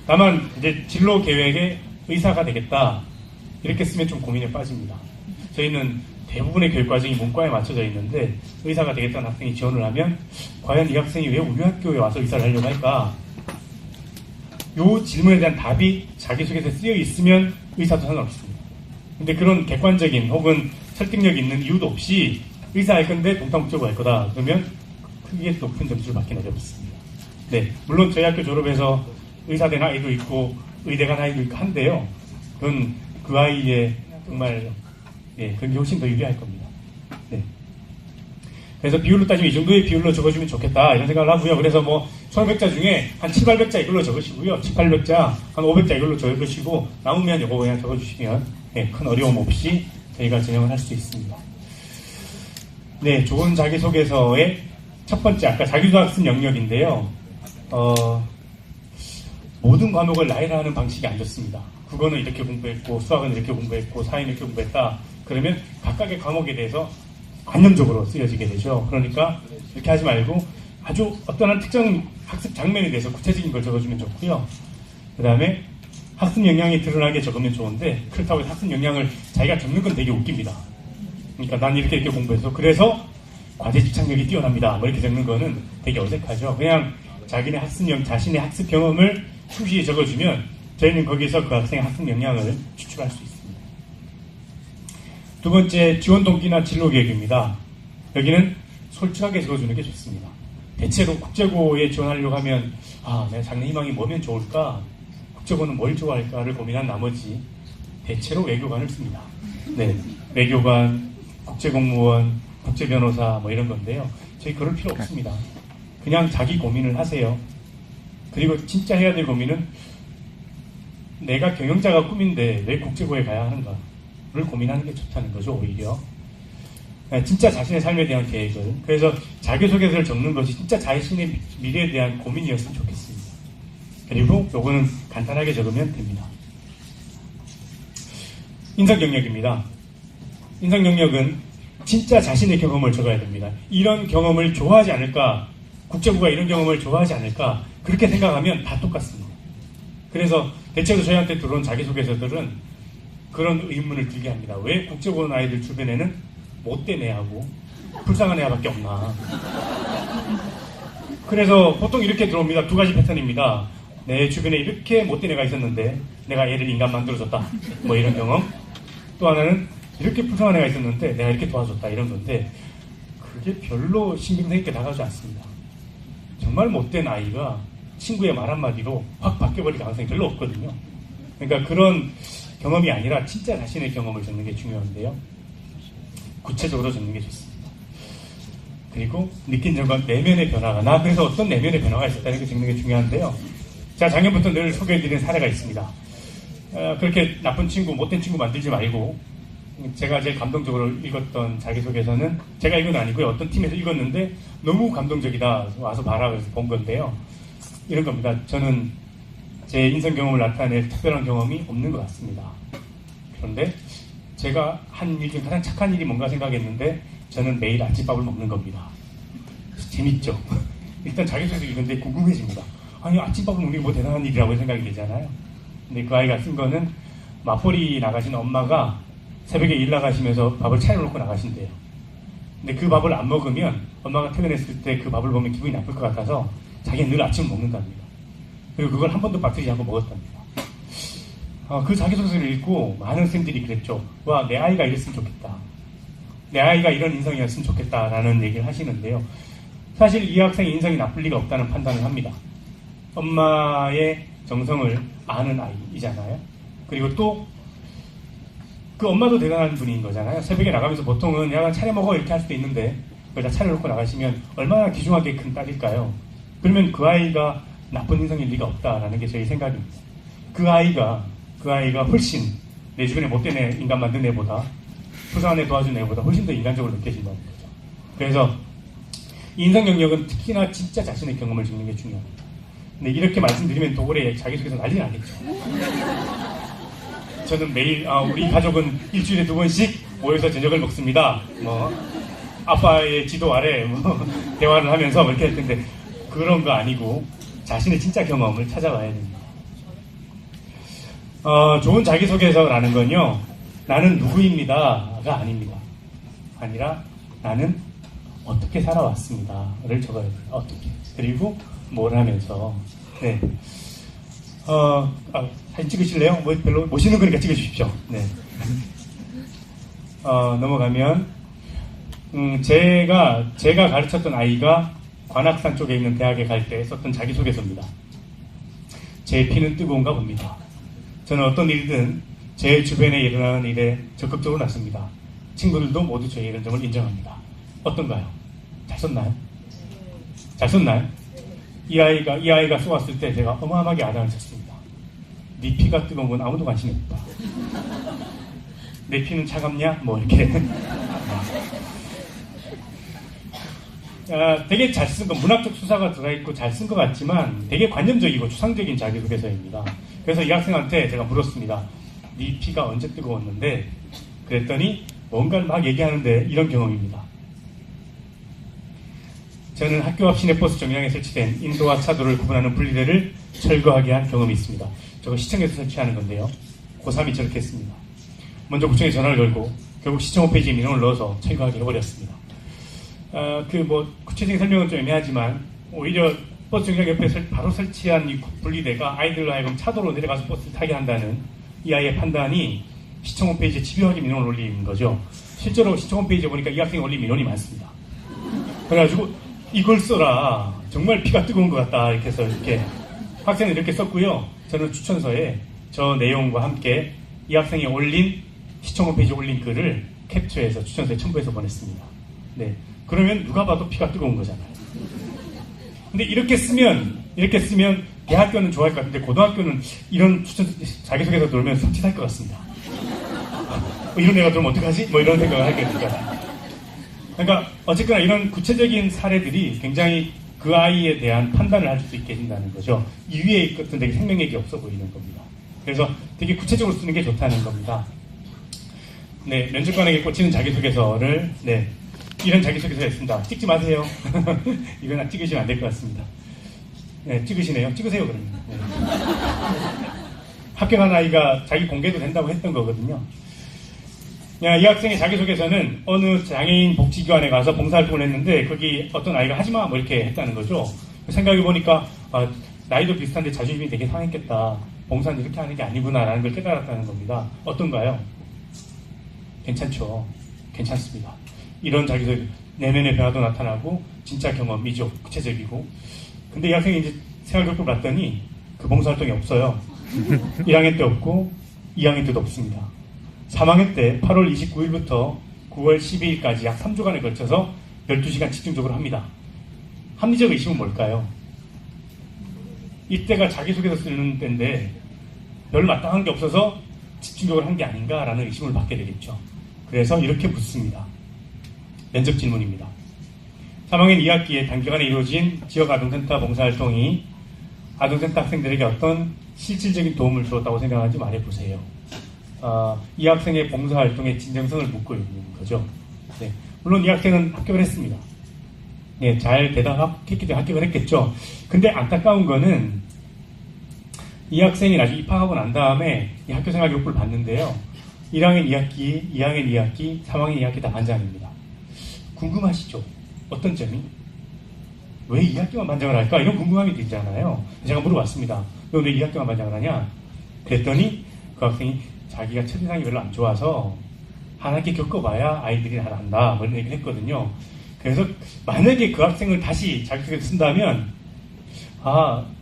다만 이제 진로 계획에 의사가 되겠다 이렇게 쓰면 좀 고민에 빠집니다. 저희는 대부분의 교육 과정이 문과에 맞춰져 있는데 의사가 되겠다는 학생이 지원을 하면 과연 이 학생이 왜 우리 학교에 와서 의사를 하려고 할까? 이 질문에 대한 답이 자기소개서에 쓰여 있으면 의사도 상관없습니다. 근데 그런 객관적인 혹은 설득력 있는 이유도 없이 의사할 건데 동탄국적으로 할 거다. 그러면 크게 높은 점수를 받기는 어렵습니다. 네, 물론 저희 학교 졸업해서 의사 된 아이도 있고 의대 간 아이도 있고 한데요. 그건 그 아이의 정말 그런 게 훨씬 더 유리할 겁니다. 네. 그래서 비율로 따지면 이 정도의 비율로 적어주면 좋겠다 이런 생각을 하고요. 그래서 뭐 1,500자 중에 한 7, 800자 이걸로 적으시고요. 7, 800자 한 500자 이걸로 적으시고 남으면 이거 그냥 적어주시면 큰 어려움 없이 저희가 전형을 할 수 있습니다. 네, 좋은 자기소개서의 첫 번째 아까 자기소개학습 영역인데요. 모든 과목을 나열을 하는 방식이 안 좋습니다. 국어는 이렇게 공부했고 수학은 이렇게 공부했고 사회는 이렇게 공부했다. 그러면 각각의 과목에 대해서 관념적으로 쓰여지게 되죠. 그러니까 이렇게 하지 말고 아주 어떤 특정 학습 장면에 대해서 구체적인 걸 적어주면 좋고요. 그 다음에 학습 역량이 드러나게 적으면 좋은데 그렇다고 해서 학습 역량을 자기가 적는 건 되게 웃깁니다. 그러니까 난 이렇게 공부해서 그래서 과제 집착력이 뛰어납니다. 뭐 이렇게 적는 거는 되게 어색하죠. 그냥 자신의 학습 경험을 수시에 적어주면 저희는 거기서 그 학생의 학습 역량을 추출할 수 있습니다. 두 번째, 지원 동기나 진로 계획입니다. 여기는 솔직하게 적어주는 게 좋습니다. 대체로 국제고에 지원하려고 하면 내가 장래 희망이 뭐면 좋을까? 국제고는 뭘 좋아할까를 고민한 나머지 대체로 외교관을 씁니다. 네, 외교관, 국제공무원, 국제변호사 뭐 이런 건데요. 저희 그럴 필요 없습니다. 그냥 자기 고민을 하세요. 그리고 진짜 해야 될 고민은 내가 경영자가 꿈인데 왜 국제고에 가야 하는가를 고민하는 게 좋다는 거죠. 오히려 진짜 자신의 삶에 대한 계획을, 그래서 자기소개서를 적는 것이 진짜 자신의 미래에 대한 고민이었으면 좋겠습니다. 그리고 요거는 간단하게 적으면 됩니다. 인성 경력입니다. 인성 경력은 진짜 자신의 경험을 적어야 됩니다. 이런 경험을 좋아하지 않을까, 국제고가 이런 경험을 좋아하지 않을까, 그렇게 생각하면 다 똑같습니다. 그래서 대체로 저희한테 들어온 자기소개서들은 그런 의문을 들게 합니다. 왜 국제고 온 아이들 주변에는 못된 애하고 불쌍한 애밖에 없나. 그래서 보통 이렇게 들어옵니다. 두 가지 패턴입니다. 내 주변에 이렇게 못된 애가 있었는데 내가 얘를 인간 만들어줬다, 뭐 이런 경험. 또 하나는 이렇게 불쌍한 애가 있었는데 내가 이렇게 도와줬다, 이런 건데 그게 별로 신경 있게 나가지 않습니다. 정말 못된 아이가 친구의 말 한마디로 확 바뀌어버릴 가능성이 별로 없거든요. 그러니까 그런 경험이 아니라 진짜 자신의 경험을 적는 게 중요한데요. 구체적으로 적는 게 좋습니다. 그리고 느낀 점과 내면의 변화가, 그래서 어떤 내면의 변화가 있었다는 게 적는 게 중요한데요. 자, 작년부터 늘 소개해드린 사례가 있습니다. 그렇게 나쁜 친구, 못된 친구 만들지 말고, 제가 제일 감동적으로 읽었던 자기소개서는 제가 읽은 건 아니고요. 어떤 팀에서 읽었는데 너무 감동적이다, 와서 봐라, 그래서 본 건데요. 이런 겁니다. 저는 제 인생 경험을 나타낼 특별한 경험이 없는 것 같습니다. 그런데 제가 한 일 중 가장 착한 일이 뭔가 생각했는데 저는 매일 아침밥을 먹는 겁니다. 재밌죠? 일단 자기소개서 읽는데 궁금해집니다. 아니, 아침밥을 먹는 게 뭐 대단한 일이라고 생각이 되잖아요. 근데 그 아이가 쓴 거는 맞벌이 나가신 엄마가 새벽에 일 나가시면서 밥을 차려놓고 나가신대요. 근데 그 밥을 안 먹으면 엄마가 퇴근했을 때 그 밥을 보면 기분이 나쁠 것 같아서 자기는 늘 아침을 먹는답니다. 그리고 그걸 한 번도 빠뜨리지 않고 먹었답니다. 그 자기소개서를 읽고 많은 선생님들이 그랬죠. 와, 내 아이가 이랬으면 좋겠다. 내 아이가 이런 인성이었으면 좋겠다라는 얘기를 하시는데요. 사실 이 학생의 인성이 나쁠 리가 없다는 판단을 합니다. 엄마의 정성을 아는 아이이잖아요. 그리고 또 그 엄마도 대단한 분인 거잖아요. 새벽에 나가면서 보통은 야, 차려 먹어 이렇게 할 수도 있는데 그걸 다 차려놓고 나가시면 얼마나 귀중하게 큰 딸일까요? 그러면 그 아이가 나쁜 인성일 리가 없다라는 게 저희 생각입니다. 그 아이가 훨씬 내 주변에 못된 애, 인간 만든 애보다, 불쌍한 애 도와준 애보다 훨씬 더 인간적으로 느껴진다는 거죠. 그래서 인성 경력은 특히나 진짜 자신의 경험을 적는 게 중요합니다. 근데 이렇게 말씀드리면 도굴에 자기소개서 난리 나겠죠. 저는 매일 우리 가족은 일주일에 2번씩 모여서 저녁을 먹습니다. 뭐 아빠의 지도 아래 대화를 하면서 이렇게 할 텐데 그런 거 아니고 자신의 진짜 경험을 찾아와야 됩니다. 좋은 자기소개서라는 건요, 나는 누구입니다가 아닙니다. 아니라 나는 어떻게 살아왔습니다를 적어야 돼요. 어떻게. 그리고 뭘 하면서. 네. 사진 찍으실래요? 뭐 별로 모시는 거니까 찍어주십시오. 네. 넘어가면 제가 가르쳤던 아이가 관악산 쪽에 있는 대학에 갈 때 썼던 자기소개서입니다. 제 피는 뜨거운가 봅니다. 저는 어떤 일이든 제 주변에 일어나는 일에 적극적으로 나섭니다. 친구들도 모두 저의 이런 점을 인정합니다. 어떤가요? 잘 썼나요? 잘 썼나요? 이 아이가 쏘았을 때 제가 어마어마하게 아장을 쳤습니다. 네 피가 뜨거운 건 아무도 관심이 없다. 내 피는 차갑냐? 뭐 이렇게. 되게 잘 쓴 거, 문학적 수사가 들어있고 잘 쓴 것 같지만 되게 관념적이고 추상적인 자기소개서입니다. 그래서 이 학생한테 제가 물었습니다. 네 피가 언제 뜨거웠는데? 그랬더니 뭔가를 막 얘기하는데 이런 경험입니다. 저는 학교 앞 시내버스 정류장에 설치된 인도와 차도를 구분하는 분리대를 철거하게 한 경험이 있습니다. 저거 시청에서 설치하는 건데요. 고3이 저렇게 했습니다. 먼저 구청에 전화를 걸고 결국 시청 홈페이지에 민원을 넣어서 철거하게 해버렸습니다. 구체적인 설명은 좀 애매하지만 오히려 버스 정류장 옆에 바로 설치한 이 분리대가 아이들로 하여금 차도로 내려가서 버스를 타게 한다는 이 아이의 판단이 시청 홈페이지에 집요하게 민원을 올린 거죠. 실제로 시청 홈페이지에 보니까 이 학생이 올린 민원이 많습니다. 그래가지고 이걸 써라. 정말 피가 뜨거운 것 같다. 이렇게 해서 이렇게 학생은 이렇게 썼고요. 저는 추천서에 저 내용과 함께 이 학생이 올린 시청 홈페이지에 올린 글을 캡처해서 추천서에 첨부해서 보냈습니다. 네. 그러면 누가 봐도 피가 뜨거운 거잖아요. 근데 이렇게 쓰면 대학교는 좋아할 것 같은데 고등학교는 이런 추천 자기소개서 들으면 섭취할 것 같습니다. 이런 애가 들으면 어떡하지? 이런 생각을 하게 될 것 같아요. 그러니까 어쨌거나 이런 구체적인 사례들이 굉장히 그 아이에 대한 판단을 할 수 있게 해준다는 거죠. 이 위에 있던 되게 생명력이 없어 보이는 겁니다. 그래서 되게 구체적으로 쓰는 게 좋다는 겁니다. 네, 면접관에게 꽂히는 자기소개서를 이런 자기소개서가 있습니다. 찍지 마세요. 이건 찍으시면 안 될 것 같습니다. 네, 찍으시네요. 찍으세요, 그러면. 네. 학교 간 아이가 자기 공개도 된다고 했던 거거든요. 이 학생의 자기소개서는 어느 장애인 복지기관에 가서 봉사활동을 했는데 거기 어떤 아이가 하지마 이렇게 했다는 거죠. 생각해보니까 나이도 비슷한데 자존심이 되게 상했겠다. 봉사는 이렇게 하는 게 아니구나라는 걸 깨달았다는 겁니다. 어떤가요? 괜찮죠. 괜찮습니다. 이런 자기소개 내면의 변화도 나타나고 진짜 경험이죠. 구체적이고. 근데 이 학생이 이제 생활교육을 봤더니 그 봉사활동이 없어요. 1학년 때 없고 2학년 때도 없습니다. 3학년 때 8월 29일부터 9월 12일까지 약 3주간에 걸쳐서 12시간 집중적으로 합니다. 합리적 의심은 뭘까요? 이때가 자기소개서 쓰는 때인데 별 마땅한 게 없어서 집중적으로 한 게 아닌가라는 의심을 받게 되겠죠. 그래서 이렇게 묻습니다. 면접 질문입니다. 3학년 2학기에 단기간에 이루어진 지역아동센터 봉사활동이 아동센터 학생들에게 어떤 실질적인 도움을 주었다고 생각하는지 말해보세요. 이 학생의 봉사활동의 진정성을 묻고 있는 거죠. 네. 물론 이 학생은 합격을 했습니다. 네, 잘 대답했기 때문에 합격을 했겠죠. 근데 안타까운 거는 이 학생이 나중에 입학하고 난 다음에 이 학교생활 교육부를 봤는데요. 1학년 2학기, 2학년 2학기, 3학년 2학기 다 반장입니다. 궁금하시죠? 어떤 점이? 왜 2학기만 반장을 할까? 이런 궁금함이 들잖아요. 제가 물어봤습니다. 너 왜 2학기만 반장을 하냐? 그랬더니 그 학생이 자기가 첫인상이 별로 안 좋아서 한 학기 겪어봐야 아이들이 잘 안다. 이런 얘기를 했거든요. 그래서 만약에 그 학생을 다시 자기소개서 쓴다면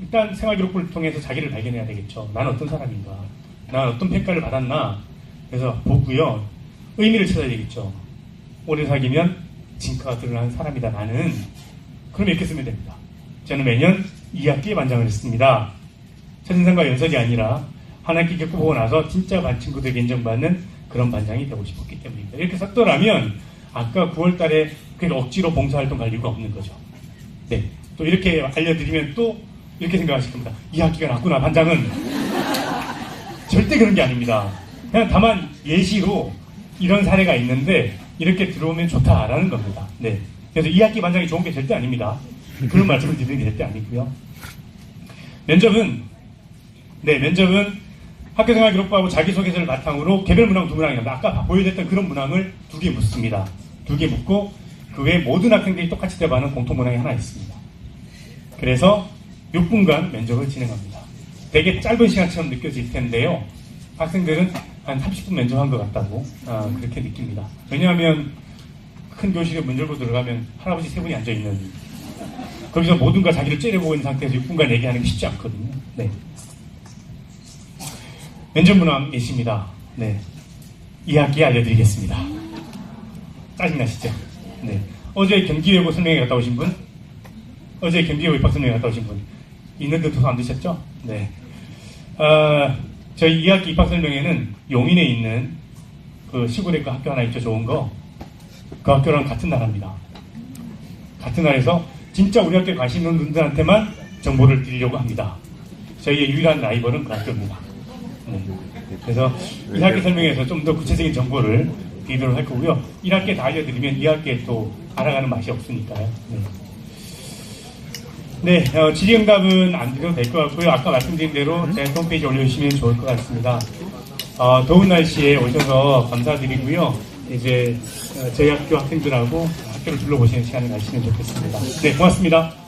일단 생활기록부를 통해서 자기를 발견해야 되겠죠. 나는 어떤 사람인가? 나는 어떤 평가를 받았나? 그래서 보고요. 의미를 찾아야 되겠죠. 오래 사귀면 진가가 드러나는 사람이다. 나는. 그럼 이렇게 쓰면 됩니다. 저는 매년 2학기에 반장을 했습니다. 첫인상과 연설이 아니라 한 학기 겪어보고 나서 진짜 반 친구들에게 인정받는 그런 반장이 되고 싶었기 때문입니다. 이렇게 썼더라면 아까 9월 달에 억지로 봉사활동 갈 이유가 없는 거죠. 네. 또 이렇게 알려드리면 또 이렇게 생각하실 겁니다. 2학기가 낫구나, 반장은. 절대 그런 게 아닙니다. 그냥 다만 예시로 이런 사례가 있는데 이렇게 들어오면 좋다라는 겁니다. 네. 그래서 2학기 반장이 좋은 게 절대 아닙니다. 그런 말씀을 드리는 게 절대 아니고요. 면접은 학교생활기록부하고 자기소개서를 바탕으로 개별 문항 2문항입니다. 아까 보여드렸던 그런 문항을 2개 묻습니다. 2개 묻고 그 외에 모든 학생들이 똑같이 대답하는 공통 문항이 하나 있습니다. 그래서 6분간 면접을 진행합니다. 되게 짧은 시간처럼 느껴질 텐데요. 학생들은 한 30분 면접한 것 같다고 그렇게 느낍니다. 왜냐하면 큰 교실에 문 열고 들어가면 할아버지 3분이 앉아있는, 거기서 모든가 자기를 째려보고 있는 상태에서 6분간 얘기하는 게 쉽지 않거든요. 네. 면접 문항 있습니다. 네. 2학기에 알려드리겠습니다. 짜증나시죠? 네. 어제 경기외고 설명회 갔다 오신 분? 어제 경기외고 입학 설명회 갔다 오신 분? 있는데 도서 안 드셨죠? 네. 저희 2학기 입학 설명회는 용인에 있는 그 시골에 그 학교 하나 있죠, 좋은 거. 그 학교랑 같은 나라입니다. 같은 나라에서 진짜 우리 학교에 관심 있는 분들한테만 정보를 드리려고 합니다. 저희의 유일한 라이벌은 그 학교입니다. 네. 그래서 1학기 설명회에서 좀 더 구체적인 정보를 드리도록 할 거고요. 1학기에 다 알려드리면 2학기에 또 알아가는 맛이 없으니까요. 네. 질의응답은 안 드려도 될 것 같고요. 아까 말씀드린 대로 제 홈페이지에 올려주시면 좋을 것 같습니다. 더운 날씨에 오셔서 감사드리고요. 이제 저희 학교 학생들하고 학교를 둘러보시는 시간을 가지시면 좋겠습니다. 네, 고맙습니다.